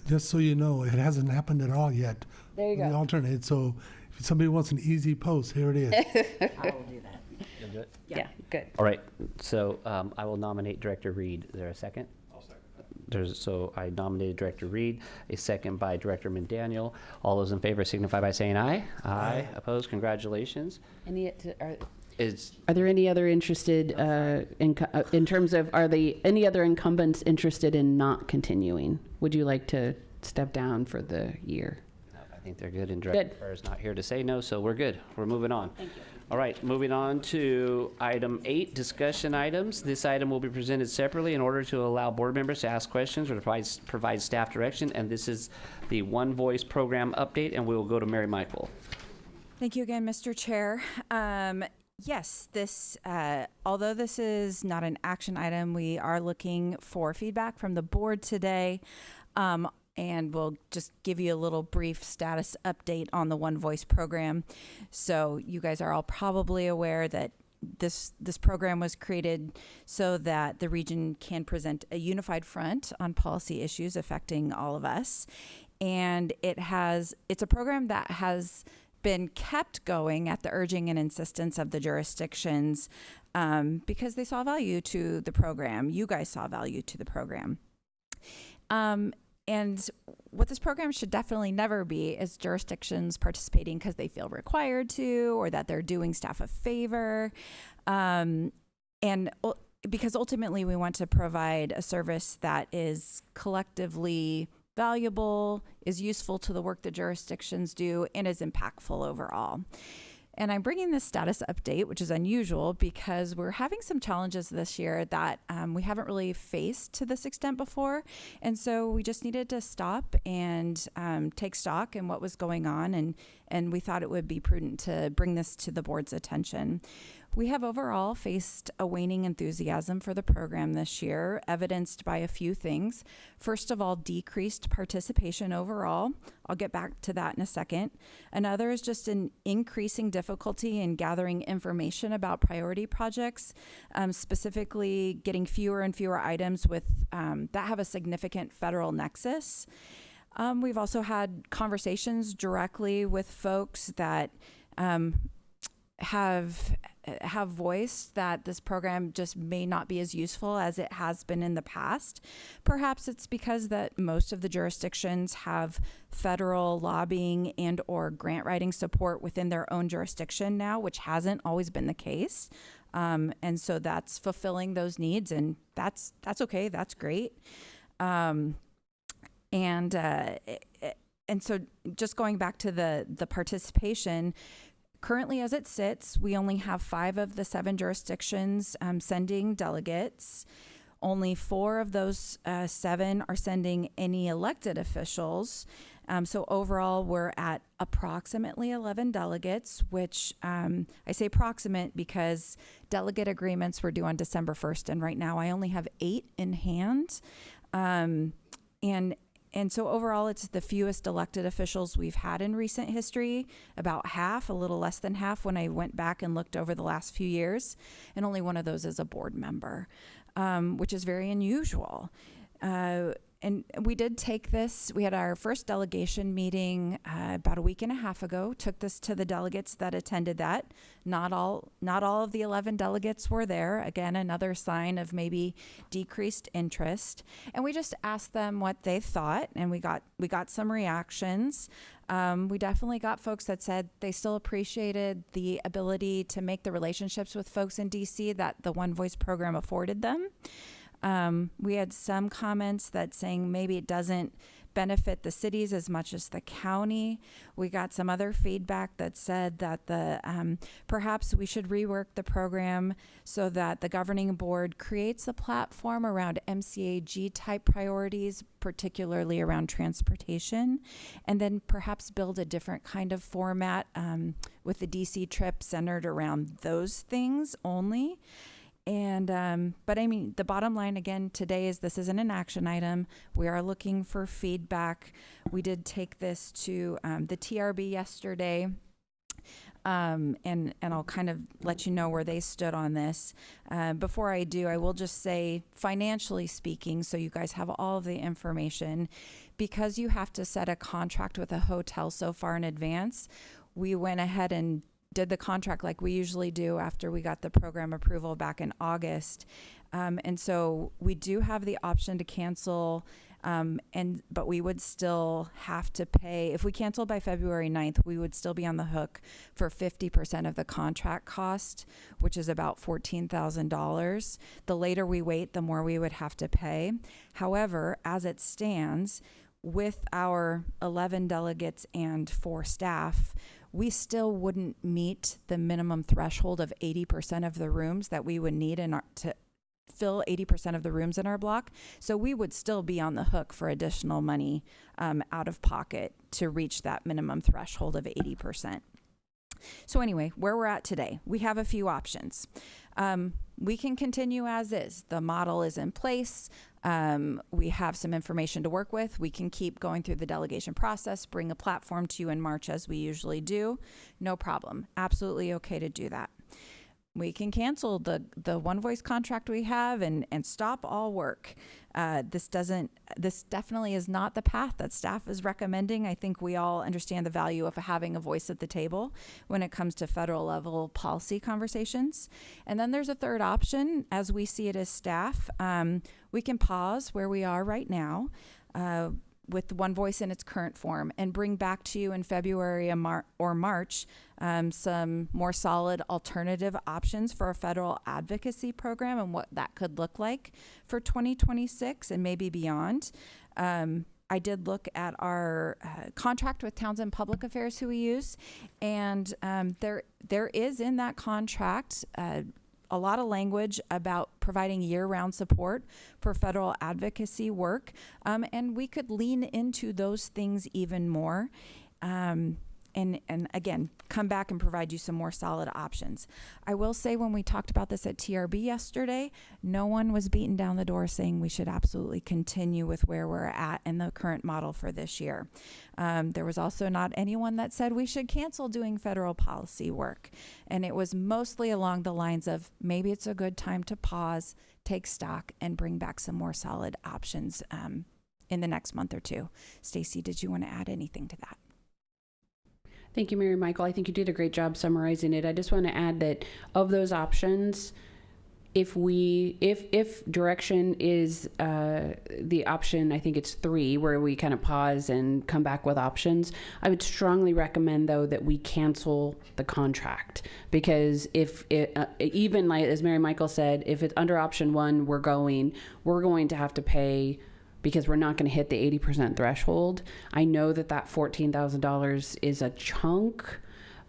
Just so you know, it hasn't happened at all yet. There you go. The alternate. So if somebody wants an easy post, here it is. I will do that. You'll do it? Yeah, good. All right. So I will nominate Director Reed. Is there a second? I'll second. So I nominated Director Reed, a second by Director McDaniel. All those in favor signify by saying aye. Aye. Opposed? Congratulations. Are there any other interested in terms of, are they any other incumbents interested in not continuing? Would you like to step down for the year? No, I think they're good, and Director Ferrer is not here to say no, so we're good. We're moving on. Thank you. All right, moving on to item 8, discussion items. This item will be presented separately in order to allow board members to ask questions or to provide staff direction, and this is the One Voice program update, and we will go to Mary Michael. Thank you again, Mr. Chair. Yes, this, although this is not an action item, we are looking for feedback from the board today. And and we'll just give you a little brief status update on the One Voice program. So you guys are all probably aware that this program was created so that the region can present a unified front on policy issues affecting all of us. And it's a program that has been kept going at the urging and insistence of the jurisdictions because they saw value to the program. You guys saw value to the program. And what this program should definitely never be is jurisdictions participating because they feel required to, or that they're doing staff a favor. Because ultimately we want to provide a service that is collectively valuable, is useful to the work the jurisdictions do, and is impactful overall. And I'm bringing this status update, which is unusual because we're having some challenges this year that we haven't really faced to this extent before. And so we just needed to stop and take stock in what was going on. And we thought it would be prudent to bring this to the board's attention. We have overall faced a waning enthusiasm for the program this year, evidenced by a few things. First of all, decreased participation overall. I'll get back to that in a second. Another is just an increasing difficulty in gathering information about priority projects, specifically getting fewer and fewer items with that have a significant federal nexus. We've also had conversations directly with folks that have voiced that this program just may not be as useful as it has been in the past. Perhaps it's because that most of the jurisdictions have federal lobbying and or grant writing support within their own jurisdiction now, which hasn't always been the case. And so that's fulfilling those needs, and that's okay. That's great. And so just going back to the participation, currently, as it sits, we only have 5 of the 7 jurisdictions sending delegates. Only 4 of those 7 are sending any elected officials. So overall, we're at approximately 11 delegates, which I say approximate because delegate agreements were due on December 1st. And right now, I only have 8 in hand. And so overall, it's the fewest elected officials we've had in recent history, about half, a little less than half when I went back and looked over the last few years. And only one of those is a board member, which is very unusual. And we did take this, we had our first delegation meeting about a week and a half ago, took this to the delegates that attended that. Not all of the 11 delegates were there. Again, another sign of maybe decreased interest. And we just asked them what they thought, and we got some reactions. We definitely got folks that said they still appreciated the ability to make the relationships with folks in DC that the One Voice program afforded them. We had some comments that saying maybe it doesn't benefit the cities as much as the county. We got some other feedback that said that perhaps we should rework the program so that the governing board creates a platform around MCAG type priorities, particularly around transportation, and then perhaps build a different kind of format with the DC trip centered around those things only. And, but I mean, the bottom line again today is this isn't an action item. We are looking for feedback. We did take this to the TRB yesterday. And I'll kind of let you know where they stood on this. Before I do, I will just say, financially speaking, so you guys have all of the information, because you have to set a contract with a hotel so far in advance, we went ahead and did the contract like we usually do after we got the program approval back in August. And so we do have the option to cancel, but we would still have to pay. If we cancel by February 9th, we would still be on the hook for 50% of the contract cost, which is about $14,000. The later we wait, the more we would have to pay. However, as it stands, with our 11 delegates and 4 staff, we still wouldn't meet the minimum threshold of 80% of the rooms that we would need to fill 80% of the rooms in our block. So we would still be on the hook for additional money out of pocket to reach that minimum threshold of 80%. So anyway, where we're at today, we have a few options. We can continue as is. The model is in place. We have some information to work with. We can keep going through the delegation process, bring a platform to you in March as we usually do. No problem. Absolutely okay to do that. We can cancel the One Voice contract we have and stop all work. This definitely is not the path that staff is recommending. I think we all understand the value of having a voice at the table when it comes to federal level policy conversations. And then there's a third option, as we see it as staff. We can pause where we are right now with One Voice in its current form and bring back to you in February or March some more solid alternative options for a federal advocacy program and what that could look like for 2026 and maybe beyond. I did look at our contract with Townsend Public Affairs, who we use, and there is in that contract a lot of language about providing year-round support for federal advocacy work, and we could lean into those things even more. And again, come back and provide you some more solid options. I will say, when we talked about this at TRB yesterday, no one was beaten down the door saying we should absolutely continue with where we're at in the current model for this year. There was also not anyone that said we should cancel doing federal policy work. And it was mostly along the lines of maybe it's a good time to pause, take stock, and bring back some more solid options in the next month or two. Stacy, did you want to add anything to that? Thank you, Mary Michael. I think you did a great job summarizing it. I just want to add that of those options, if direction is the option, I think it's 3, where we kind of pause and come back with options, I would strongly recommend, though, that we cancel the contract, because if it, even like as Mary Michael said, if it's under option 1, we're going to have to pay, because we're not going to hit the 80% threshold. I know that $14,000 is a chunk,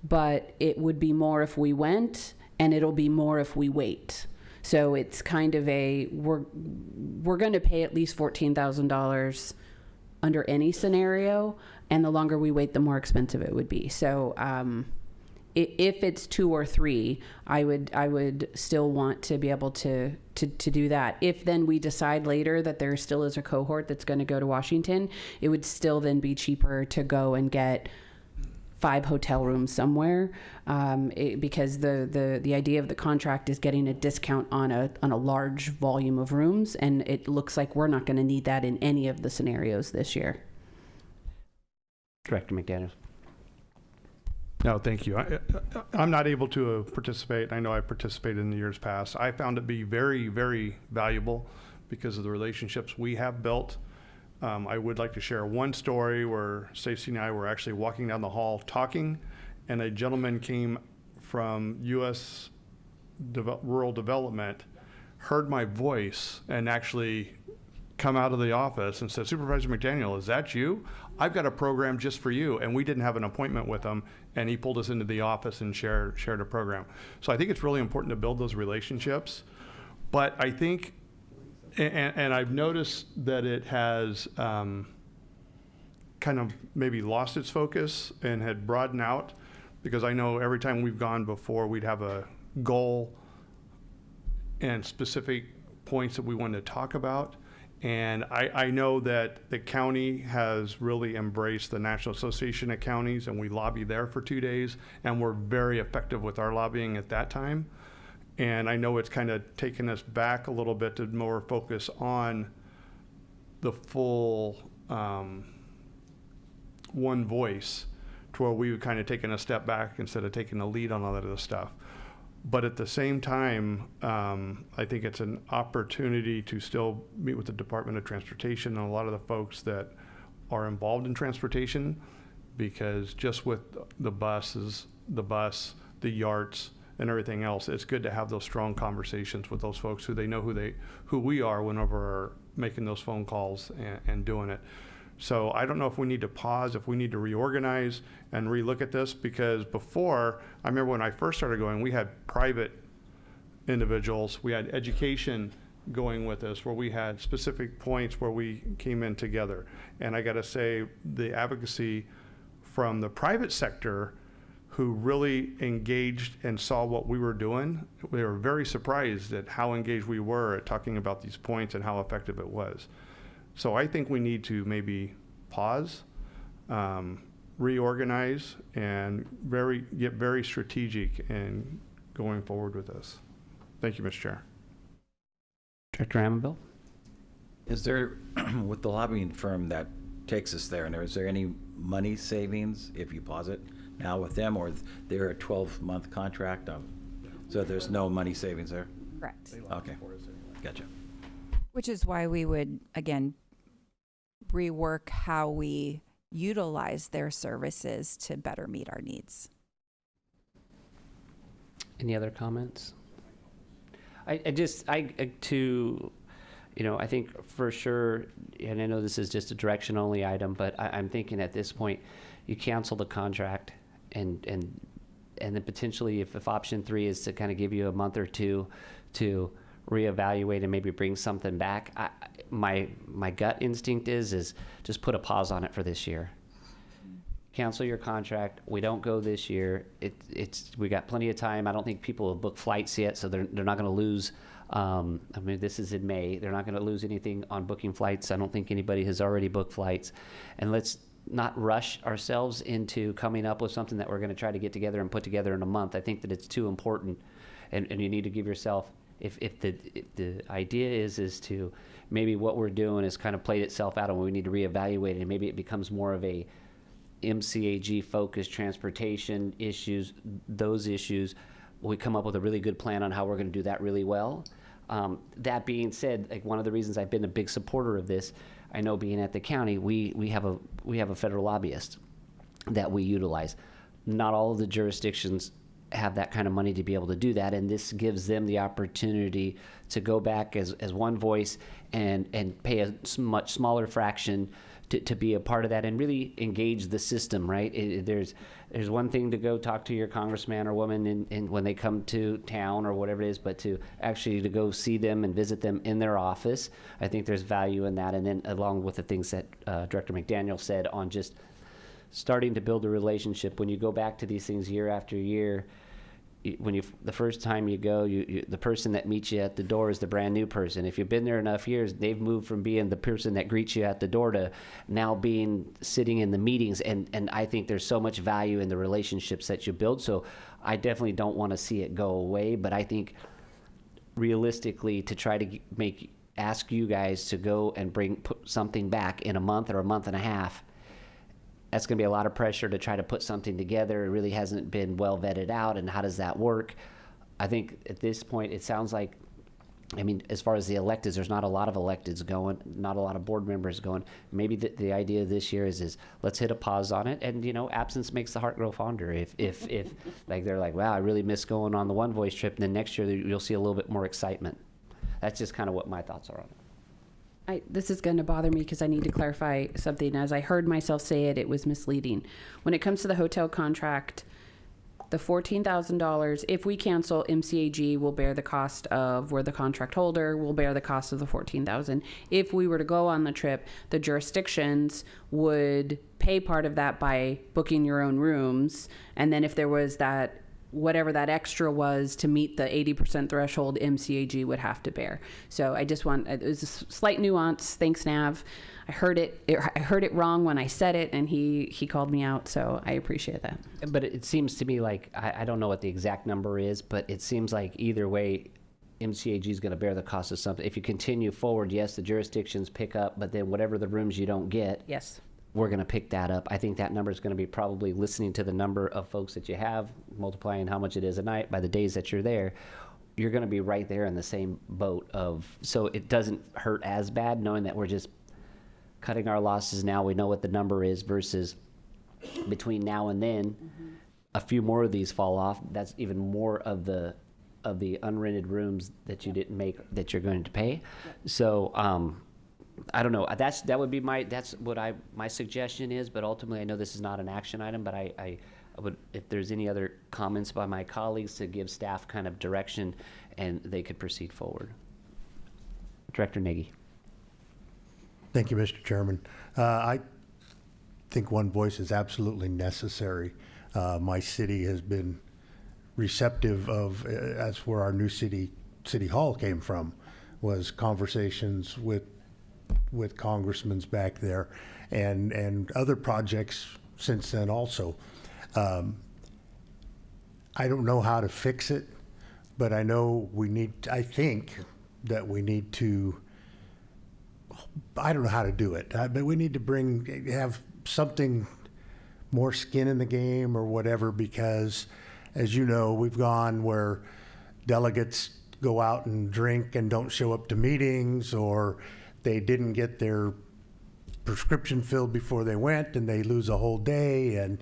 but it would be more if we went, and it'll be more if we wait. So it's kind of we're going to pay at least $14,000 under any scenario, and the longer we wait, the more expensive it would be. So if it's 2 or 3, I would still want to be able to do that. If then we decide later that there still is a cohort that's going to go to Washington, it would still then be cheaper to go and get 5 hotel rooms somewhere, because the idea of the contract is getting a discount on a large volume of rooms, and it looks like we're not going to need that in any of the scenarios this year. Director McDaniel. No, thank you. I'm not able to participate. I know I participated in the years past. I found it to be very, very valuable because of the relationships we have built. I would like to share one story where Stacey and I were actually walking down the hall talking, and a gentleman came from U.S. Rural Development, heard my voice, and actually come out of the office and said, "Supervisor McDaniel, is that you? I've got a program just for you." And we didn't have an appointment with him, and he pulled us into the office and shared a program. So I think it's really important to build those relationships. But I think, and I've noticed that it has kind of maybe lost its focus and had broadened out, because I know every time we've gone before, we'd have a goal and specific points that we wanted to talk about. And I know that the county has really embraced the National Association of Counties, and we lobbied there for 2 days, and we're very effective with our lobbying at that time. And I know it's kind of taken us back a little bit to more focus on the full one voice, to where we've kind of taken a step back instead of taking the lead on all that other stuff. But at the same time, I think it's an opportunity to still meet with the Department of Transportation and a lot of the folks that are involved in transportation, because just with the bus, the YARTs, and everything else, it's good to have those strong conversations with those folks who they know who we are whenever we're making those phone calls and doing it. So I don't know if we need to pause, if we need to reorganize and relook at this, because before, I remember when I first started going, we had private individuals, we had education going with us, where we had specific points where we came in together. And I got to say, the advocacy from the private sector, who really engaged and saw what we were doing. We were very surprised at how engaged we were at talking about these points and how effective it was. So I think we need to maybe pause, reorganize, and get very strategic in going forward with this. Thank you, Mr. Chair. Director Ammonville? Is there, with the lobbying firm that takes us there, and is there any money savings if you pause it now with them, or they're a 12-month contract? So there's no money savings there? Correct. Okay, gotcha. Which is why we would, again, rework how we utilize their services to better meet our needs. Any other comments? I think for sure, and I know this is just a direction only item, but I'm thinking at this point, you cancel the contract and then potentially if option 3 is to kind of give you a month or two to reevaluate and maybe bring something back, my gut instinct is just put a pause on it for this year. Cancel your contract. We don't go this year. We got plenty of time. I don't think people have booked flights yet, so they're not going to lose. This is in May. They're not going to lose anything on booking flights. I don't think anybody has already booked flights. And let's not rush ourselves into coming up with something that we're going to try to get together and put together in a month. I think that it's too important, and you need to give yourself. If the idea is to maybe what we're doing is kind of played itself out and we need to reevaluate it, and maybe it becomes more of a MCAG focused transportation issues, those issues, we come up with a really good plan on how we're going to do that really well. That being said, like one of the reasons I've been a big supporter of this, I know being at the county, we have a federal lobbyist that we utilize. Not all of the jurisdictions have that kind of money to be able to do that, and this gives them the opportunity to go back as one voice and pay a much smaller fraction to be a part of that and really engage the system, right? There's one thing to go talk to your congressman or woman in when they come to town or whatever it is, but to go see them and visit them in their office, I think there's value in that. And then along with the things that Director McDaniel said on just starting to build a relationship, when you go back to these things year after year, the first time you go, the person that meets you at the door is the brand new person. If you've been there enough years, they've moved from being the person that greets you at the door to now sitting in the meetings. And I think there's so much value in the relationships that you build. So I definitely don't want to see it go away. But I think realistically, to try to ask you guys to go and put something back in a month or a month and a half, that's going to be a lot of pressure to try to put something together. It really hasn't been well vetted out, and how does that work? I think at this point, it sounds like, as far as the electeds, there's not a lot of electeds going, not a lot of board members going. Maybe the idea this year is let's hit a pause on it, and absence makes the heart grow fonder. If like they're like, wow, I really miss going on the One Voice trip, and then next year you'll see a little bit more excitement. That's just kind of what my thoughts are on it. This is going to bother me because I need to clarify something. As I heard myself say it, it was misleading. When it comes to the hotel contract, the $14,000, if we cancel, MCAG will bear the cost of, we're the contract holder, will bear the cost of the $14,000. If we were to go on the trip, the jurisdictions would pay part of that by booking your own rooms. And then if there was that, whatever that extra was to meet the 80% threshold, MCAG would have to bear. So I just want, it was a slight nuance. Thanks, Nav. I heard it wrong when I said it, and he called me out, so I appreciate that. But it seems to me like, I don't know what the exact number is, but it seems like either way, MCAG is going to bear the cost of something. If you continue forward, yes, the jurisdictions pick up, but then whatever the rooms you don't get, yes, we're going to pick that up. I think that number is going to be probably listening to the number of folks that you have, multiplying how much it is a night by the days that you're there. You're going to be right there in the same boat so it doesn't hurt as bad knowing that we're just cutting our losses now. We know what the number is versus between now and then, a few more of these fall off. That's even more of the unrented rooms that you didn't make that you're going to pay. So, I don't know. That would be my suggestion is, but ultimately I know this is not an action item, but I would, if there's any other comments by my colleagues to give staff kind of direction and they could proceed forward. Director Nagy. Thank you, Mr. Chairman. I think One Voice is absolutely necessary. My city has been receptive of, that's where our new city hall came from, was conversations with congressmen back there, and other projects since then also. I don't know how to fix it, but I know I think that we need to, I don't know how to do it, but we need to have something more skin in the game or whatever, because as you know, we've gone where delegates go out and drink and don't show up to meetings, or they didn't get their prescription filled before they went and they lose a whole day, and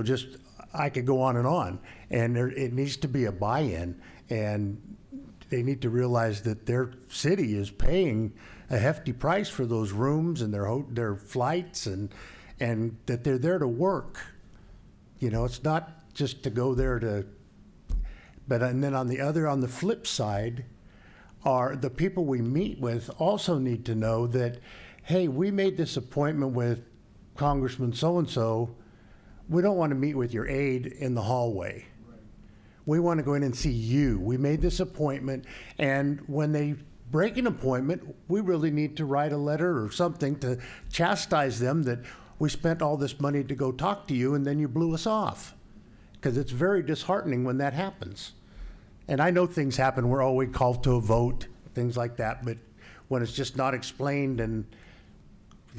just I could go on, and it needs to be a buy-in, and they need to realize that their city is paying a hefty price for those rooms and their flights, and that they're there to work. It's not just to go there to. And then on the flip side, are the people we meet with also need to know that, hey, we made this appointment with Congressman so-and-so. We don't want to meet with your aide in the hallway. Right. We want to go in and see you. We made this appointment, and when they break an appointment, we really need to write a letter or something to chastise them that we spent all this money to go talk to you and then you blew us off. Because it's very disheartening when that happens. And I know things happen where, we called to a vote, things like that, but when it's just not explained and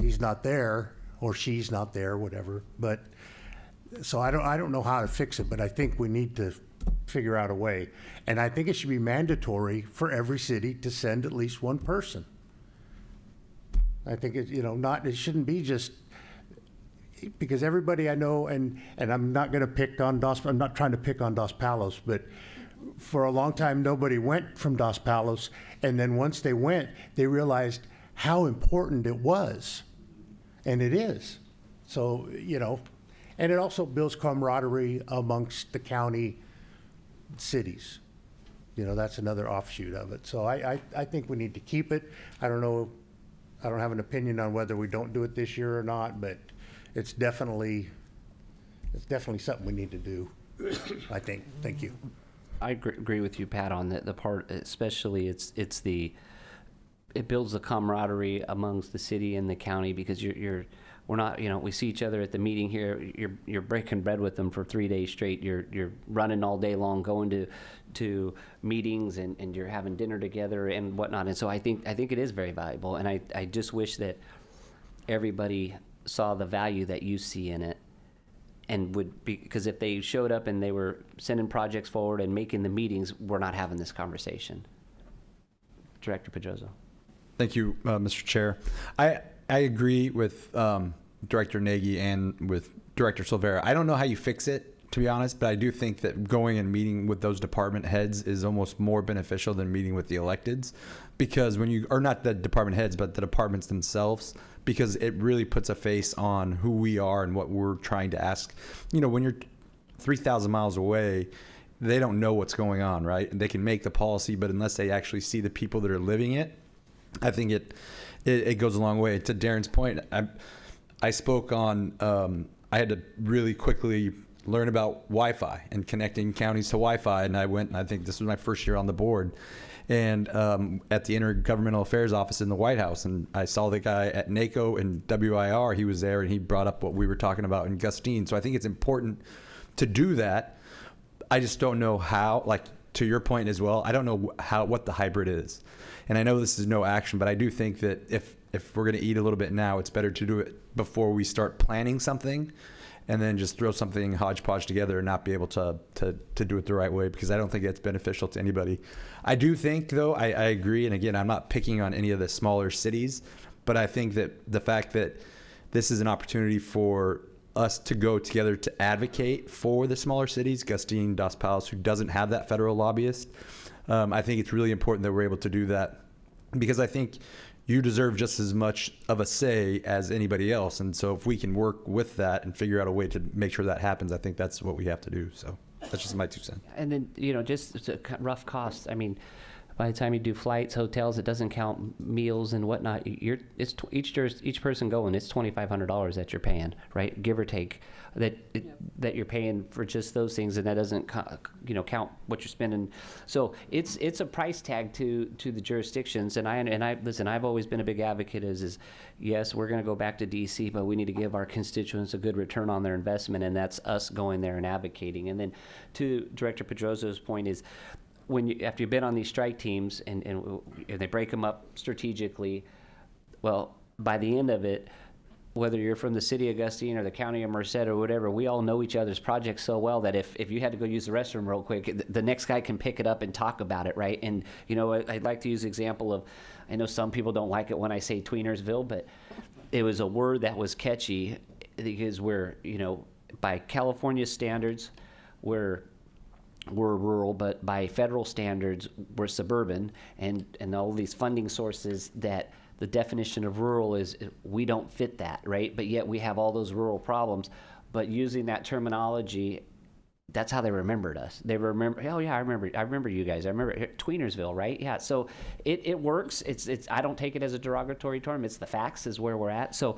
he's not there or she's not there, whatever. But so I don't know how to fix it, but I think we need to figure out a way. And I think it should be mandatory for every city to send at least one person. I think it shouldn't be just because everybody I know, and I'm not going to pick on I'm not trying to pick on Dos Palos, but for a long time nobody went from Dos Palos, and then once they went, they realized how important it was, and it is. So and it also builds camaraderie amongst the county cities. That's another offshoot of it. So I think we need to keep it. I don't know. I don't have an opinion on whether we don't do it this year or not, but it's definitely something we need to do, I think. Thank you. I agree with you, Pat, on the part, especially it builds the camaraderie amongst the city and the county, because we're not, we see each other at the meeting here. You're breaking bread with them for 3 days straight. You're running all day long, going to meetings, and you're having dinner together and whatnot. And so I think it is very valuable. And I just wish that everybody saw the value that you see in it, and because if they showed up and they were sending projects forward and making the meetings, we're not having this conversation. Director Pedroso. Thank you, Mr. Chair. I agree with Director Nagy and with Director Silvera. I don't know how you fix it, to be honest, but I do think that going and meeting with those department heads is almost more beneficial than meeting with the electeds, because or not the department heads, but the departments themselves, because it really puts a face on who we are and what we're trying to ask. When you're 3,000 miles away, they don't know what's going on, right? And they can make the policy, but unless they actually see the people that are living it, I think it goes a long way. To Darren's point, I spoke on, I had to really quickly learn about Wi-Fi and connecting counties to Wi-Fi, and I went, and I think this was my first year on the board, and at the Intergovernmental Affairs Office in the White House, and I saw the guy at NACO and WIR, he was there, and he brought up what we were talking about in Gustine. So I think it's important to do that. I just don't know how, like to your point as well, I don't know what the hybrid is. And I know this is no action, but I do think that if we're going to eat a little bit now, it's better to do it before we start planning something, and then just throw something hodgepodge together and not be able to do it the right way, because I don't think it's beneficial to anybody. I do think, though, I agree, and again, I'm not picking on any of the smaller cities, but I think that the fact that this is an opportunity for us to go together to advocate for the smaller cities, Gustine, Dos Palos, who doesn't have that federal lobbyist, I think it's really important that we're able to do that, because I think you deserve just as much of a say as anybody else. And so if we can work with that and figure out a way to make sure that happens, I think that's what we have to do. So that's just my 2 cents. And then, just rough costs. I mean, By the time you do flights, hotels, it doesn't count meals and whatnot. Each person going, it's $2,500 that you're paying, right? Give or take, that you're paying for just those things, and that doesn't count what you're spending. So it's a price tag to the jurisdictions. And I listen. I've always been a big advocate. Is yes, we're going to go back to DC, but we need to give our constituents a good return on their investment, and that's us going there and advocating. And then to Director Pedroso's point is, after you've been on these strike teams and they break them up strategically, well, by the end of it, whether you're from the city of Augustine or the county of Merced or whatever, we all know each other's projects so well that if you had to go use the restroom real quick, the next guy can pick it up and talk about it, right? And, I'd like to use the example of, I know some people don't like it when I say Tweenersville, but it was a word that was catchy because we're, by California standards, we're rural, but by federal standards, we're suburban, and all these funding sources that the definition of rural is, we don't fit that, right? But yet we have all those rural problems. But using that terminology, that's how they remembered us. They remember, oh yeah, I remember you guys. I remember Tweenersville, right? Yeah. So it works. It's I don't take it as a derogatory term. It's the facts is where we're at. So,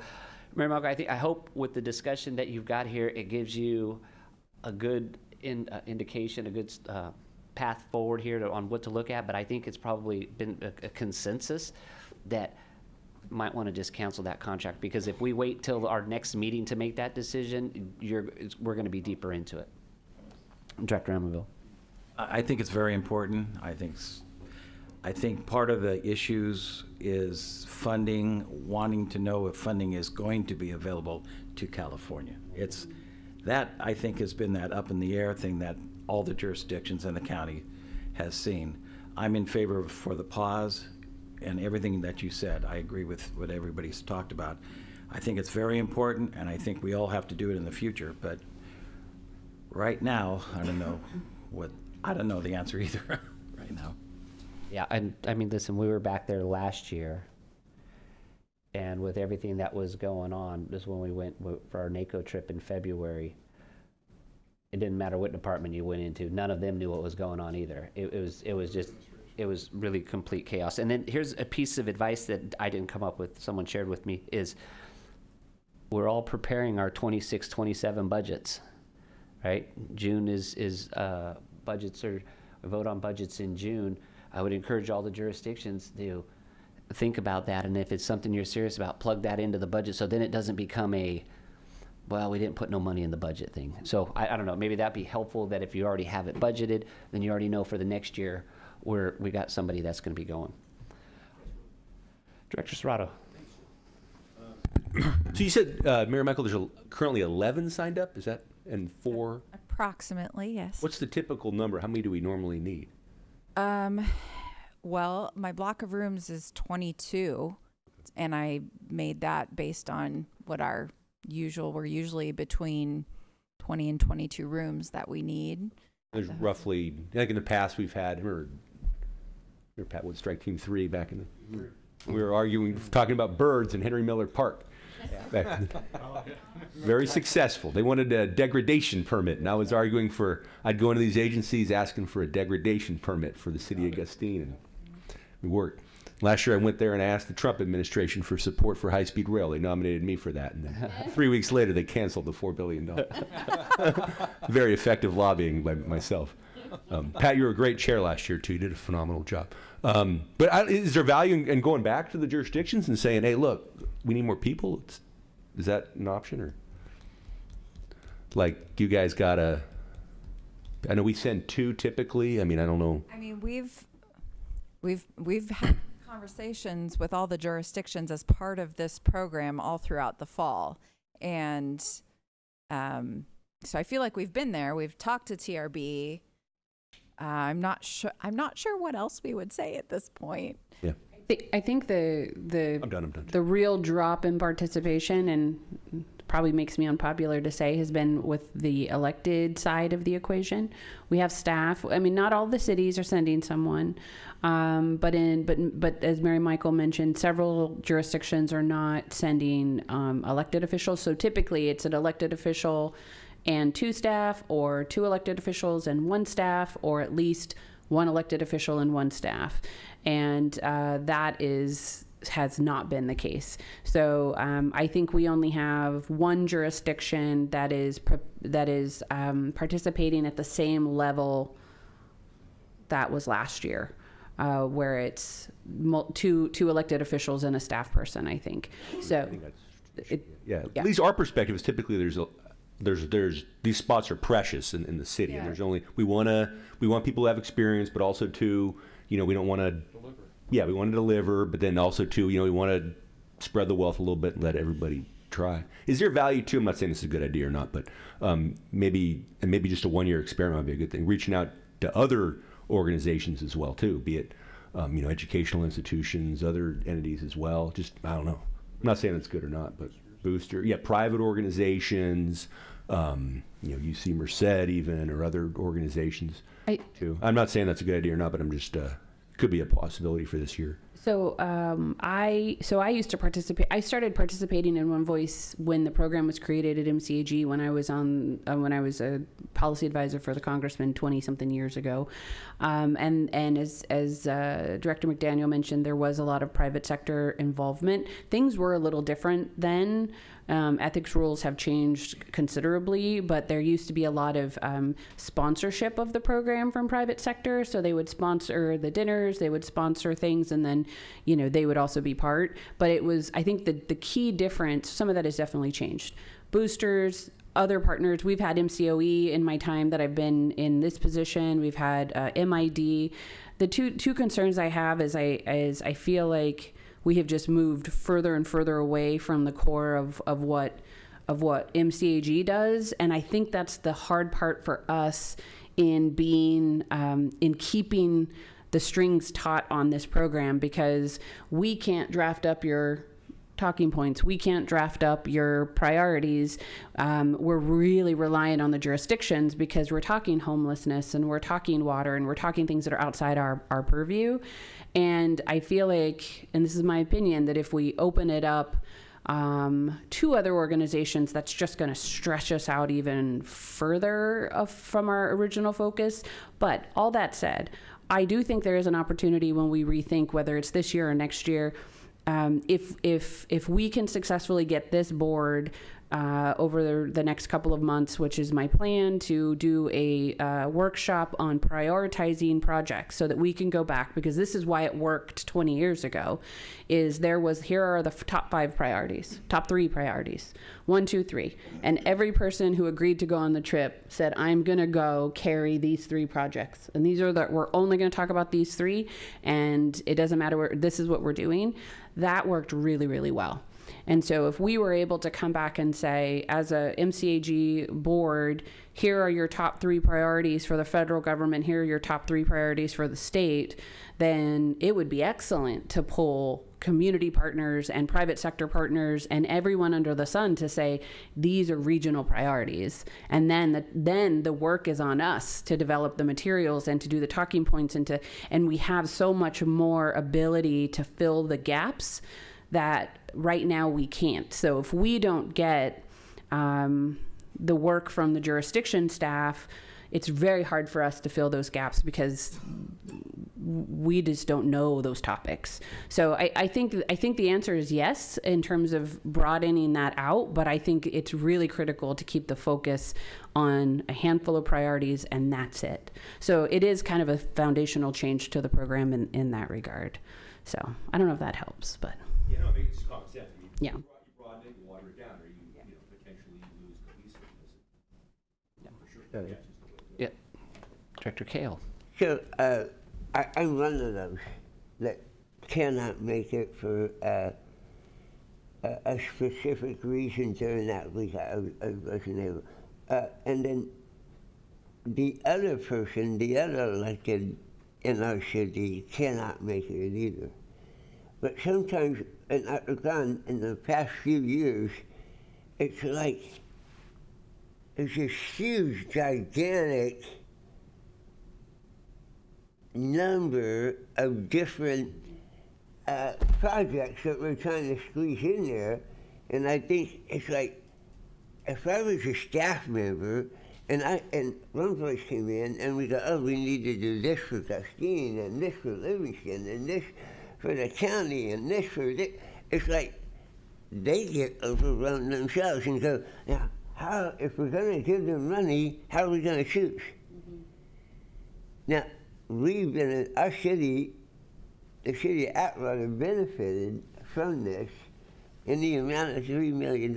Mary Malcolm, I hope with the discussion that you've got here, it gives you a good indication, a good path forward here on what to look at. But I think it's probably been a consensus that might want to just cancel that contract, because if we wait till our next meeting to make that decision, we're going to be deeper into it. Director Emerville. I think it's very important. I think part of the issues is funding, wanting to know if funding is going to be available to California. That, I think, has been that up in the air thing that all the jurisdictions in the county has seen. I'm in favor for the pause and everything that you said. I agree with what everybody's talked about. I think it's very important, and I think we all have to do it in the future. But right now, I don't know the answer either right now. Yeah, I mean, listen, we were back there last year, and with everything that was going on, this is when we went for our NACO trip in February. It didn't matter what department you went into; none of them knew what was going on either. It was really complete chaos. And then here's a piece of advice that I didn't come up with, someone shared with me, is we're all preparing our 26-27 budgets, right? June is budgets, or vote on budgets in June. I would encourage all the jurisdictions to think about that, and if it's something you're serious about, plug that into the budget, so then it doesn't become well, we didn't put no money in the budget thing. So I don't know, maybe that'd be helpful, that if you already have it budgeted, then you already know for the next year where we got somebody that's going to be going. Director Serrato. So you said, Mayor Michael, there's currently 11 signed up, is that? And 4? Approximately, yes. What's the typical number? How many do we normally need? Well, my block of rooms is 22, and I made that based on what we're usually between 20 and 22 rooms that we need. There's roughly, like in the past we've had, remember Pat would strike Team 3 back in we were arguing, talking about birds in Henry Miller Park. Yeah. Very successful. They wanted a degradation permit, and I was arguing I'd go into these agencies asking for a degradation permit for the city of Augustine, and we worked. Last year I went there and I asked the Trump administration for support for high-speed rail. They nominated me for that, and then 3 weeks later they canceled the $4 billion. Very effective lobbying by myself. Pat, you were a great chair last year too. You did a phenomenal job. But is there value in going back to the jurisdictions and saying, hey, look, we need more people? Is that an option? Or like you guys I know we send 2 typically. I mean, I don't know. I mean, we've had conversations with all the jurisdictions as part of this program all throughout the fall. And so I feel like we've been there. We've talked to TRB. I'm not sure what else we would say at this point. Yeah. I think the I'm done. The real drop in participation, and probably makes me unpopular to say, has been with the elected side of the equation. We have staff. I mean, not all the cities are sending someone, but as Mary Michael mentioned, several jurisdictions are not sending elected officials. So typically, it's an elected official and 2 staff, or 2 elected officials and 1 staff, or at least one elected official and one staff. And that has not been the case. So I think we only have one jurisdiction that is participating at the same level that was last year, where it's two elected officials and a staff person, I think. So, At least our perspective is typically there's these spots are precious in the city, and there's only we want people to have experience, but also too, we don't want to. Yeah, we want to deliver, but then also too, we want to spread the wealth a little bit and let everybody try. Is there value too? I'm not saying this is a good idea or not, but maybe just a 1-year experiment might be a good thing. Reaching out to other organizations as well too, be it educational institutions, other entities as well. Just I don't know. I'm not saying it's good or not, but booster, private organizations, UC Merced even, or other organizations too. I'm not saying that's a good idea or not, but I'm just could be a possibility for this year. So I used to participate. I started participating in One Voice when the program was created at MCAG when I was a policy advisor for the congressman 20-something years ago. And as Director McDaniel mentioned, there was a lot of private sector involvement. Things were a little different then. Ethics rules have changed considerably, but there used to be a lot of sponsorship of the program from private sector. So they would sponsor the dinners, they would sponsor things, and then, they would also be part. But it was, I think the key difference, some of that has definitely changed. Boosters, other partners, we've had MCOE in my time that I've been in this position. We've had MID. The two concerns I have is I feel like we have just moved further and further away from the core of what MCAG does, and I think that's the hard part for us in being in keeping the strings taut on this program, because we can't draft up your talking points. We can't draft up your priorities. We're really reliant on the jurisdictions because we're talking homelessness and we're talking water and we're talking things that are outside our purview. And I feel like, and this is my opinion, that if we open it up to other organizations, that's just going to stretch us out even further from our original focus. But all that said, I do think there is an opportunity when we rethink whether it's this year or next year. If we can successfully get this board over the next couple of months, which is my plan, to do a workshop on prioritizing projects so that we can go back, because this is why it worked 20 years ago, is here are the top 5 priorities, top 3 priorities, 1, 2, 3. And every person who agreed to go on the trip said, I'm going to go carry these 3 projects. And we're only going to talk about these 3, and it doesn't matter this is what we're doing. That worked really, really well. And so if we were able to come back and say, as a MCAG board, here are your top 3 priorities for the federal government, here are your top 3 priorities for the state, then it would be excellent to pull community partners and private sector partners and everyone under the sun to say, these are regional priorities. And then the work is on us to develop the materials and to do the talking points and we have so much more ability to fill the gaps that right now we can't. So if we don't get the work from the jurisdiction staff, it's very hard for us to fill those gaps because we just don't know those topics. So I think the answer is yes in terms of broadening that out, but I think it's really critical to keep the focus on a handful of priorities and that's it. So it is kind of a foundational change to the program in that regard. So I don't know if that helps, but. Yeah, no, I mean, it's common sense. I mean, yeah. You broaden it, you water it down, or you potentially lose cohesiveness. Yeah, for sure. Yeah. Yeah. Director Kale. So I'm one of those that cannot make it for a specific reason during that week. I wasn't able. And then the other person, the other elected in our city, cannot make it either. But sometimes, and I've done in the past few years, it's like there's this huge, gigantic number of different projects that we're trying to squeeze in there. And I think it's like, if I was a staff member And one place came in, and we go, oh, we need to do this for Castine, and this for Livingston, and this for the county, and this for this. It's like they get overrun themselves and go, now, how, if we're going to give them money, how are we going to choose? Now, we've been in our city, the city of Atwater benefited from this in the amount of $3 million,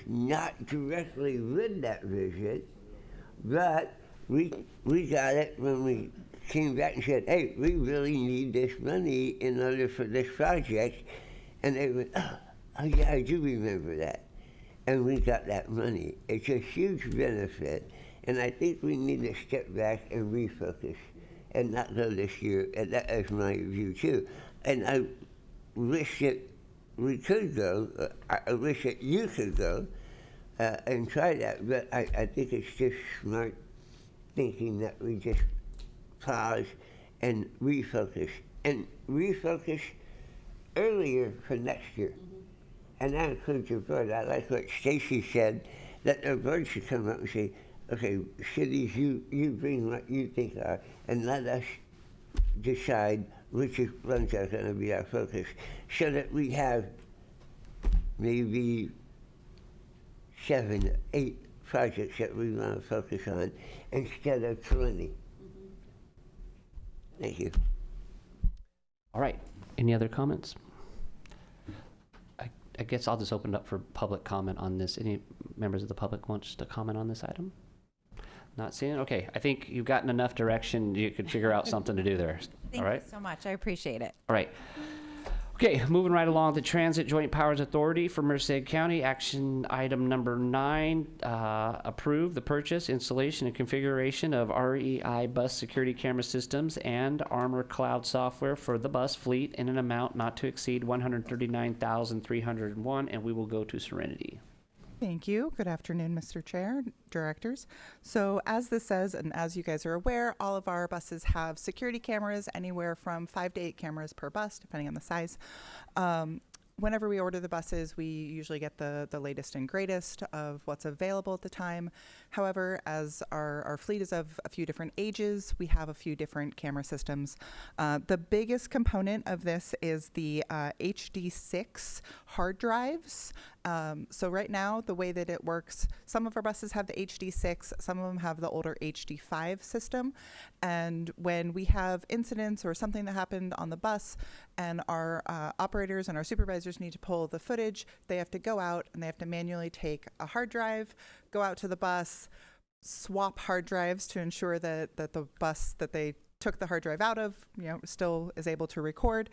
not directly with that visit, but we got it when we came back and said, hey, we really need this money in order for this project. And they went, oh yeah, I do remember that. And we got that money. It's a huge benefit. And I think we need to step back and refocus and not go this year. And that is my view too. And I wish that we could go, I wish that you could go and try that, but I think it's just smart thinking that we just pause and refocus earlier for next year. And that includes your board. I like what Stacy said, that the board should come up and say, okay, cities, you bring what you think are, and let us decide which ones are going to be our focus, so that we have maybe 7, 8 projects that we want to focus on instead of 20. Thank you. All right. Any other comments? I guess I'll just open it up for public comment on this. Any members of the public wants to comment on this item? Not seeing it? Okay. I think you've gotten enough direction. You could figure out something to do there. Thank All right? you so much. I appreciate it. All right. Okay, moving right along, the Transit Joint Powers Authority for Merced County. Action item number 9, approve the purchase, installation, and configuration of REI bus security camera systems and Armor Cloud software for the bus fleet in an amount not to exceed $139,301, and we will go to Serenity. Thank you. Good afternoon, Mr. Chair, directors. So as this says, and as you guys are aware, all of our buses have security cameras, anywhere from 5 to 8 cameras per bus, depending on the size. Whenever we order the buses, we usually get the latest and greatest of what's available at the time. However, as our fleet is of a few different ages, we have a few different camera systems. The biggest component of this is the HD6 hard drives. So right now, the way that it works, some of our buses have the HD6, some of them have the older HD5 system. And when we have incidents or something that happened on the bus and our operators and our supervisors need to pull the footage, they have to go out and they have to manually take a hard drive, go out to the bus, swap hard drives to ensure that the bus that they took the hard drive out of, still is able to record.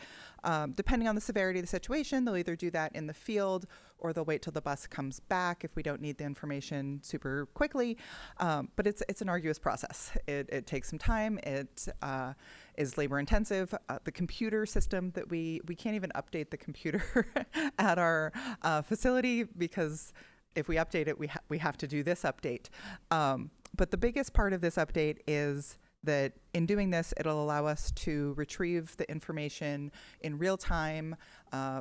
Depending on the severity of the situation, they'll either do that in the field or they'll wait till the bus comes back if we don't need the information super quickly. But it's an arduous process. It takes some time. It is labor intensive. The computer system that we can't even update the computer at our facility, because if we update it, we have to do this update. But the biggest part of this update is that in doing this, it'll allow us to retrieve the information in real time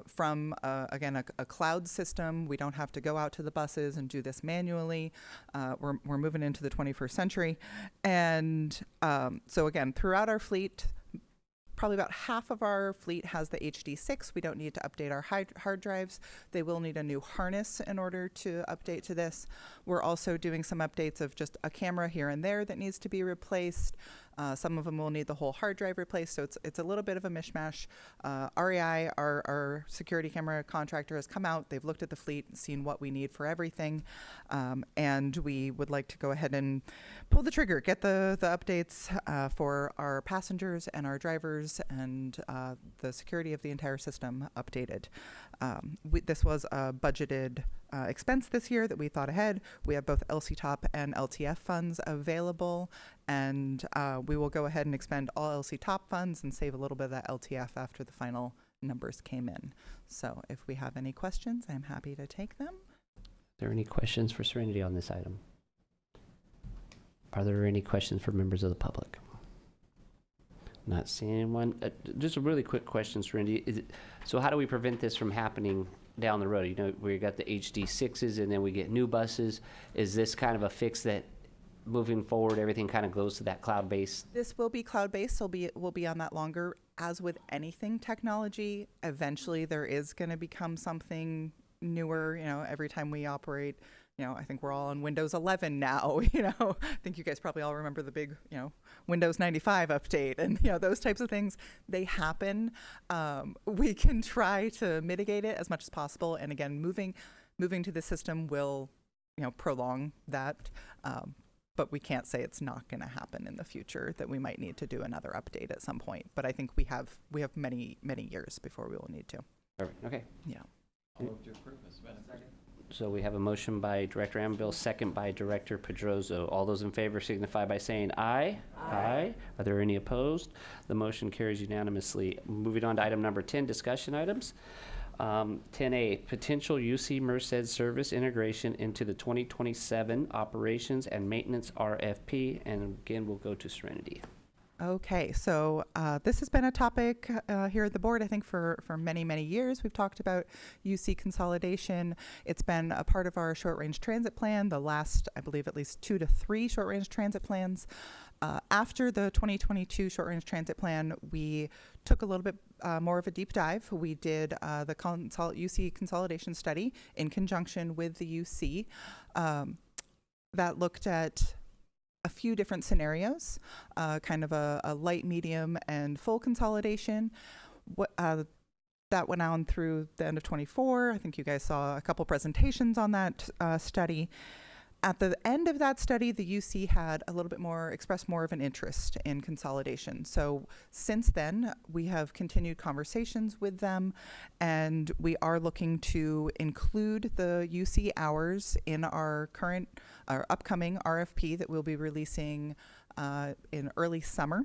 from, again, a cloud system. We don't have to go out to the buses and do this manually. We're moving into the 21st century. And so again, throughout our fleet, probably about half of our fleet has the HD6. We don't need to update our hard drives. They will need a new harness in order to update to this. We're also doing some updates of just a camera here and there that needs to be replaced. Some of them will need the whole hard drive replaced, so it's a little bit of a mishmash. REI, our security camera contractor, has come out. They've looked at the fleet and seen what we need for everything, and we would like to go ahead and pull the trigger, get the updates for our passengers and our drivers and the security of the entire system updated. This was a budgeted expense this year that we thought ahead. We have both LCTOP and LTF funds available, and we will go ahead and expend all LCTOP funds and save a little bit of that LTF after the final numbers came in. So if we have any questions, I'm happy to take them. Are there any questions for Serenity on this item? Are there any questions for members of the public? Not seeing anyone. Just a really quick question, Serenity. So how do we prevent this from happening down the road? We got the HD6s and then we get new buses. Is this kind of a fix that moving forward, everything kind of goes to that cloud-based? This will be cloud-based. Will be on that longer. As with anything technology, eventually there is going to become something newer. You know, every time we operate, you know, I think we're all on Windows 11 now. You know, I think you guys probably all remember the big, you know, Windows 95 update, and you know those types of things. They happen. We can try to mitigate it as much as possible. And again, moving to the system will, you know, prolong that. But we can't say it's not going to happen in the future, that we might need to do another update at some point. But I think we have many years before we will need to. Perfect. Okay. Yeah. I'll move to approve. Has been a second. So we have a motion by Director Amabile, second by Director Pedroso. All those in favor signify by saying aye. Aye. Are there any opposed? The motion carries unanimously. Moving on to item number 10, discussion items. 10A, potential UC Merced service integration into the 2027 operations and maintenance RFP. And again, we'll go to Serenity. Okay, so this has been a topic here at the board, I think, for many years. We've talked about UC consolidation. It's been a part of our short-range transit plan, the last, I believe, at least 2 to 3 short-range transit plans. After the 2022 short-range transit plan, we took a little bit more of a deep dive. We did the UC consolidation study in conjunction with the UC that looked at a few different scenarios, kind of a light, medium, and full consolidation. That went on through the end of 24. I think you guys saw a couple presentations on that study. At the end of that study, the UC had a little bit more, expressed more of an interest in consolidation. So since then, we have continued conversations with them, and we are looking to include the UC hours in our upcoming RFP that we'll be releasing in early summer.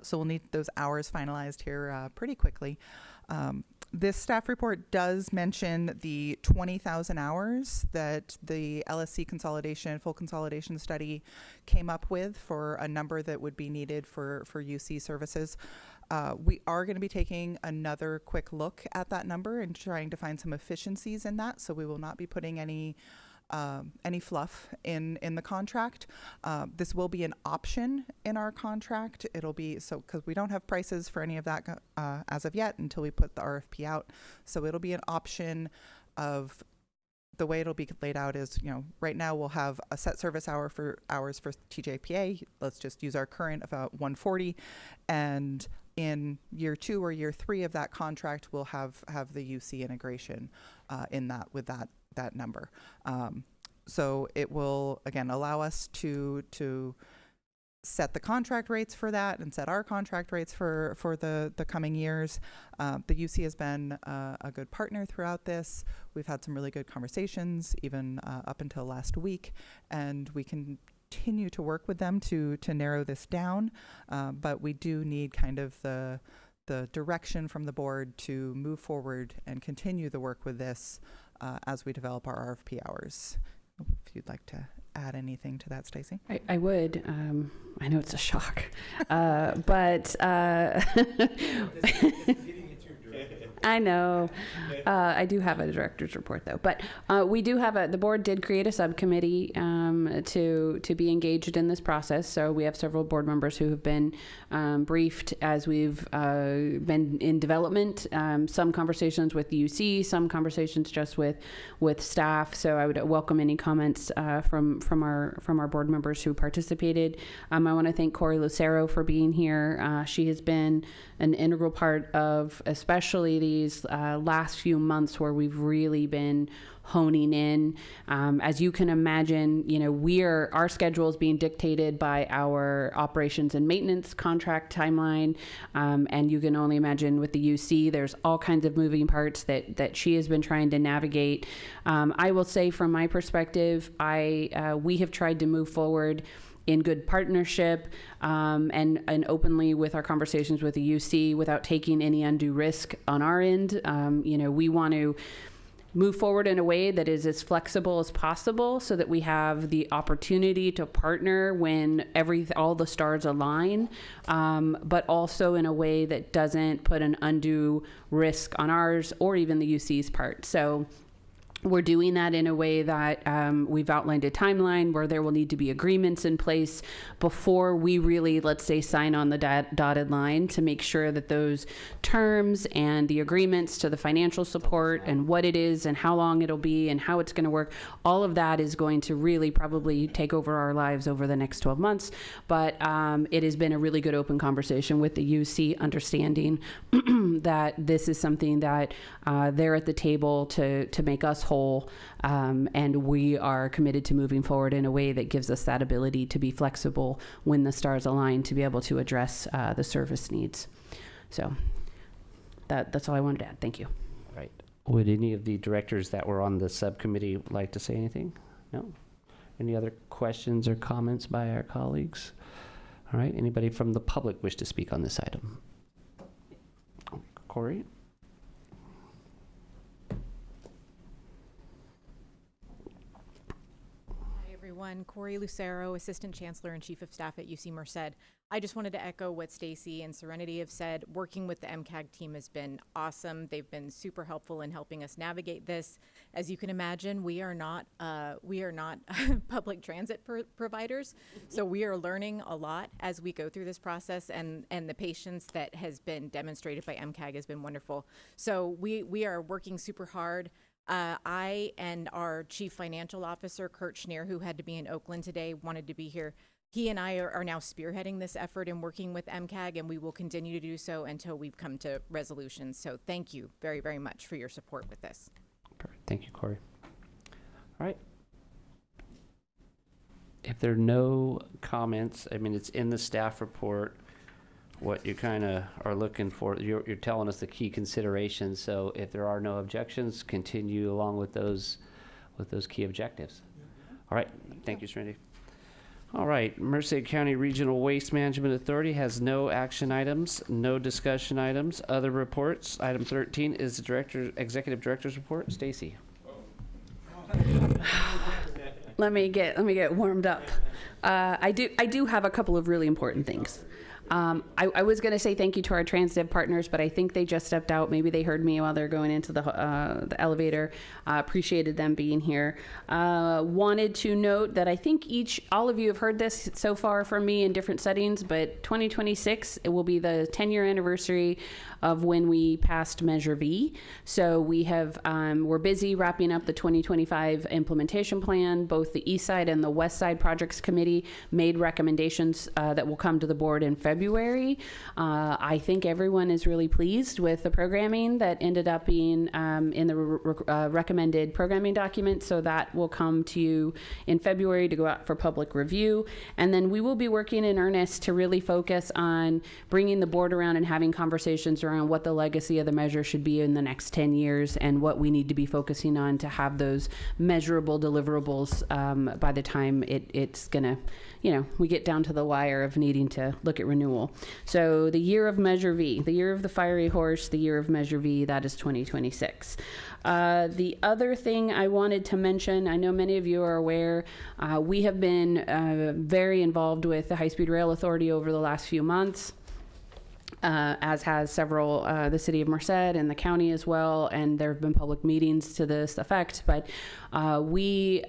So we'll need those hours finalized here pretty quickly. This staff report does mention the 20,000 hours that the LSC full consolidation study came up with for a number that would be needed for UC services. We are going to be taking another quick look at that number and trying to find some efficiencies in that. So we will not be putting any fluff in the contract. This will be an option in our contract. It'll be because we don't have prices for any of that as of yet until we put the RFP out. So it'll be an option of the way it'll be laid out is, you know, right now we'll have a set service hours for TJPA. Let's just use our current about 140, and in year 2 or year 3 of that contract, we'll have the UC integration in that with that number. So it will, again, allow us to set the contract rates for that and set our contract rates for the coming years. The UC has been a good partner throughout this. We've had some really good conversations, even up until last week, and we continue to work with them to narrow this down. But we do need kind of the direction from the board to move forward and continue the work with this as we develop our RFP hours. If you'd like to add anything to that, Stacy. I would. I know it's a shock, but I know. I do have a director's report though, but we do have the board did create a subcommittee to be engaged in this process. So we have several board members who have been briefed as we've been in development. Some conversations with the UC, some conversations just with staff. So I would welcome any comments from our board members who participated. I want to thank Corey Lucero for being here. She has been an integral part of especially these last few months where we've really been honing in. As you can imagine, you know, our schedule is being dictated by our operations and maintenance contract timeline. And you can only imagine with the UC, there's all kinds of moving parts that she has been trying to navigate. I will say from my perspective, we have tried to move forward in good partnership and openly with our conversations with the UC without taking any undue risk on our end. You know, we want to move forward in a way that is as flexible as possible so that we have the opportunity to partner when all the stars align, but also in a way that doesn't put an undue risk on ours or even the UC's part. So We're doing that in a way that we've outlined a timeline where there will need to be agreements in place before we really, let's say, sign on the dotted line to make sure that those terms and the agreements to the financial support and what it is and how long it'll be and how it's going to work, all of that is going to really probably take over our lives over the next 12 months. But it has been a really good open conversation with the UC, understanding that this is something that they're at the table to make us whole. And we are committed to moving forward in a way that gives us that ability to be flexible when the stars align to be able to address the service needs. So that's all I wanted to add. Thank you. Right. Would any of the directors that were on the subcommittee like to say anything? No? Any other questions or comments by our colleagues? All right. Anybody from the public wish to speak on this item? Corey? Everyone, Corey Lucero, Assistant Chancellor and Chief of Staff at UC Merced. I just wanted to echo what Stacy and Serenity have said. Working with the MCAG team has been awesome. They've been super helpful in helping us navigate this. As you can imagine, we are not public transit providers, so we are learning a lot as we go through this process, and the patience that has been demonstrated by MCAG has been wonderful. So we are working super hard. I and our Chief Financial Officer, Kurt Schneer, who had to be in Oakland today, wanted to be here. He and I are now spearheading this effort and working with MCAG, and we will continue to do so until we've come to resolutions. So thank you very, very much for your support with this. Perfect. Thank you, Corey. All right. If there are no comments, I mean, it's in the staff report what you kind of are looking for. You're telling us the key considerations. So if there are no objections, continue along with those key objectives. All right. Thank you, Serenity. All right. Merced County Regional Waste Management Authority has no action items, no discussion items. Other reports. Item 13 is the Executive Director's report. Stacy. Let me get warmed up. I do have a couple of really important things. I was going to say thank you to our TransDev partners, but I think they just stepped out. Maybe they heard me while they're going into the elevator. Appreciated them being here. Wanted to note that I think all of you have heard this so far from me in different settings, but 2026, it will be the 10-year anniversary of when we passed Measure V. So we're busy wrapping up the 2025 implementation plan. Both the East Side and the West Side Projects Committee made recommendations that will come to the board in February. I think everyone is really pleased with the programming that ended up being in the recommended programming document. So that will come to you in February to go out for public review. And then we will be working in earnest to really focus on bringing the board around and having conversations around what the legacy of the measure should be in the next 10 years and what we need to be focusing on to have those measurable deliverables by the time it's gonna, we get down to the wire of needing to look at renewal. So the year of Measure V, the year of the fiery horse, the year of Measure V, that is 2026. The other thing I wanted to mention, I know many of you are aware, we have been very involved with the High Speed Rail Authority over the last few months. As has several, the city of Merced and the county as well, and there have been public meetings to this effect, but we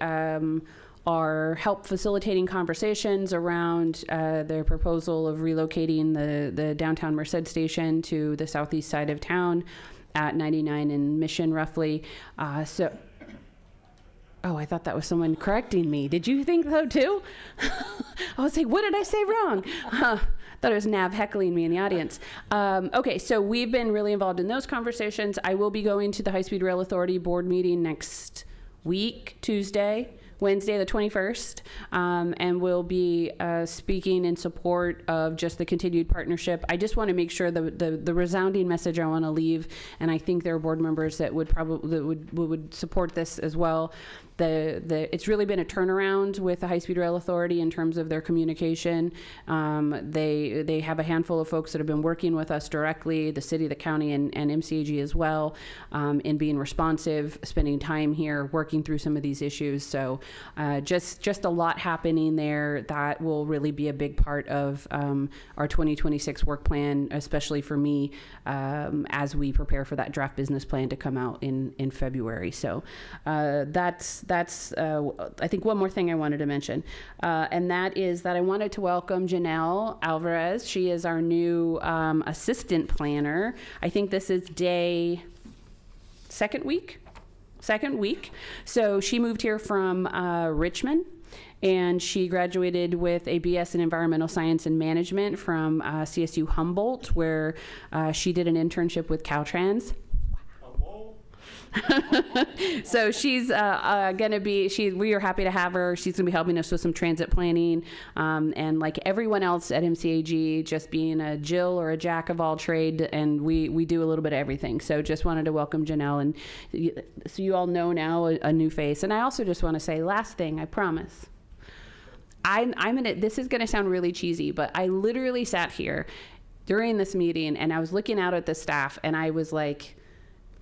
are facilitating conversations around their proposal of relocating the downtown Merced station to the southeast side of town at 99 and Mission, roughly. Oh, I thought that was someone correcting me. Did you think so too? I was like, what did I say wrong? Thought it was Nav heckling me in the audience. Okay, so we've been really involved in those conversations. I will be going to the High Speed Rail Authority board meeting next week, Wednesday the 21st, and we'll be speaking in support of just the continued partnership. I just want to make sure the resounding message I want to leave, and I think there are board members that would support this as well, it's really been a turnaround with the High Speed Rail Authority in terms of their communication. They have a handful of folks that have been working with us directly, the city, the county, and MCAG as well, in being responsive, spending time here, working through some of these issues. So just a lot happening there that will really be a big part of our 2026 work plan, especially for me, as we prepare for that draft business plan to come out in February. So that's I think one more thing I wanted to mention, and that is that I wanted to welcome Janelle Alvarez. She is our new assistant planner. I think this is second week. So she moved here from Richmond, and she graduated with a BS in Environmental Science and Management from CSU Humboldt, where she did an internship with Caltrans. So she's gonna be, we are happy to have her. She's gonna be helping us with some transit planning, and like everyone else at MCAG, just being a Jill or a jack of all trade, and we do a little bit of everything. So just wanted to welcome Janelle, and so you all know now a new face. And I also just want to say, last thing, I promise. This is gonna sound really cheesy, but I literally sat here during this meeting and I was looking out at the staff and I was like,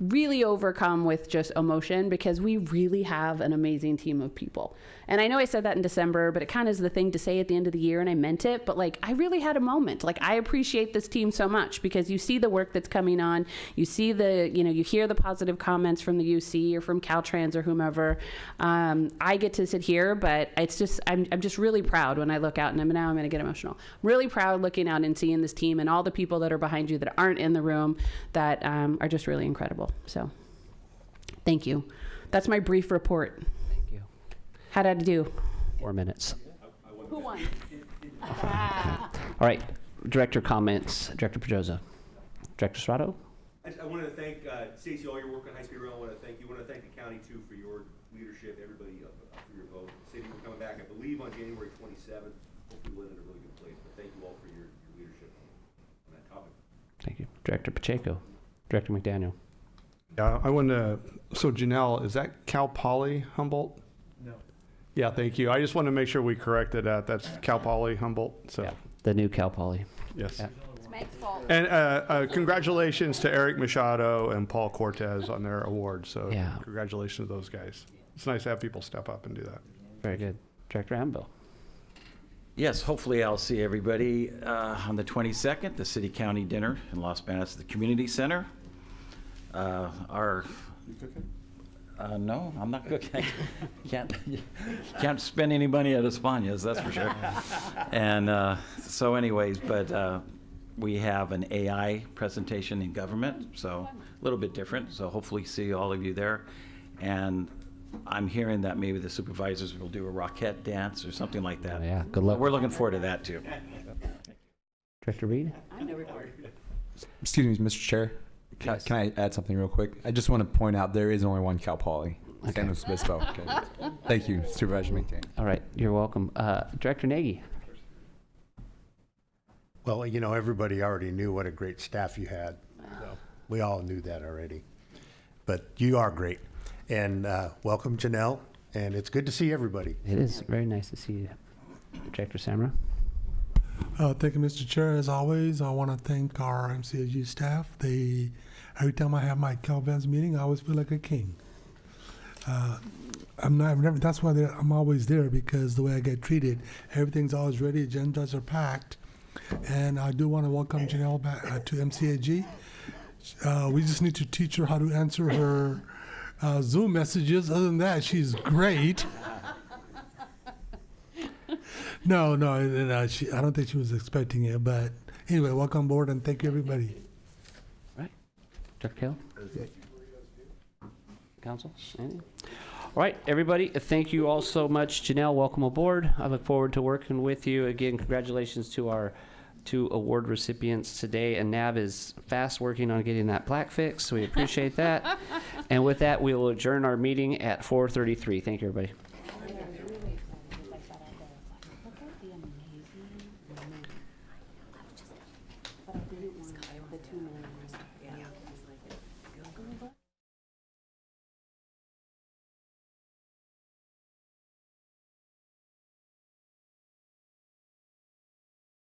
really overcome with just emotion, because we really have an amazing team of people. And I know I said that in December, but it kind of is the thing to say at the end of the year, and I meant it. But like, I really had a moment. Like, I appreciate this team so much, because you see the work that's coming on. You see you hear the positive comments from the UC or from Caltrans or whomever. I get to sit here, but it's just, I'm just really proud when I look out, and now I'm going to get emotional. I'm really proud looking out and seeing this team and all the people that are behind you that aren't in the room that are just really incredible. So thank you. That's my brief report. Thank you. How did I do? 4 minutes. Who won? All right, director comments. Director Pedroza. Director Serrato. I wanted to thank Stacey, all your work on High Speed Rail. I want to thank you. I want to thank the county too for your leadership, everybody for your vote. The city will come back, I believe, on January 27th. Hopefully we'll end in a really good place. But thank you all for your leadership on that topic. Thank you. Director Pacheco. Director McDaniel. Yeah, I wanted to, so Janelle, is that Cal Poly Humboldt? No. Yeah, thank you. I just want to make sure we corrected that. That's Cal Poly Humboldt. So. Yeah, the new Cal Poly. Yes. Yeah. It's Meg's fault. And congratulations to Eric Machado and Paul Cortez on their awards. So yeah. Congratulations to those guys. It's nice to have people step up and do that. Very good. Director Ambo. Yes, hopefully I'll see everybody on the 22nd, the City County Dinner in Los Banos at the Community Center. You cooking? No, I'm not cooking. Can't spend any money at España's, that's for sure. And so anyways, but we have an AI presentation in government, so a little bit different. So hopefully see all of you there. And I'm hearing that maybe the supervisors will do a Rockette dance or something like that. Oh, yeah, good luck. We're looking forward to that too. Director Reed. I know report. Excuse me, Mr. Chair. Can I add something real quick? I just want to point out there is only one Cal Poly. Okay. San Luis Obispo. Okay. Thank you, Supervisor McDaniel. All right, you're welcome. Director Nagy. Well, everybody already knew what a great staff you had. So we all knew that already. But you are great. And welcome, Janelle. And it's good to see everybody. It is very nice to see you. Director Samra. Thank you, Mr. Chair. As always, I want to thank our MCAG staff. Every time I have my CalVans meeting, I always feel like a king. That's why I'm always there, because the way I get treated, everything's always ready, agendas are packed. And I do want to welcome Janelle back to MCAG. We just need to teach her how to answer her Zoom messages. Other than that, she's great. No, I don't think she was expecting it. But anyway, welcome aboard and thank you, everybody. All right. Dr. Kale? Council? Anything? All right, everybody, thank you all so much. Janelle, welcome aboard. I look forward to working with you. Again, congratulations to our 2 award recipients today. And Nav is fast working on getting that plaque fixed, so we appreciate that. And with that, we will adjourn our meeting at 4:33. Thank you, everybody.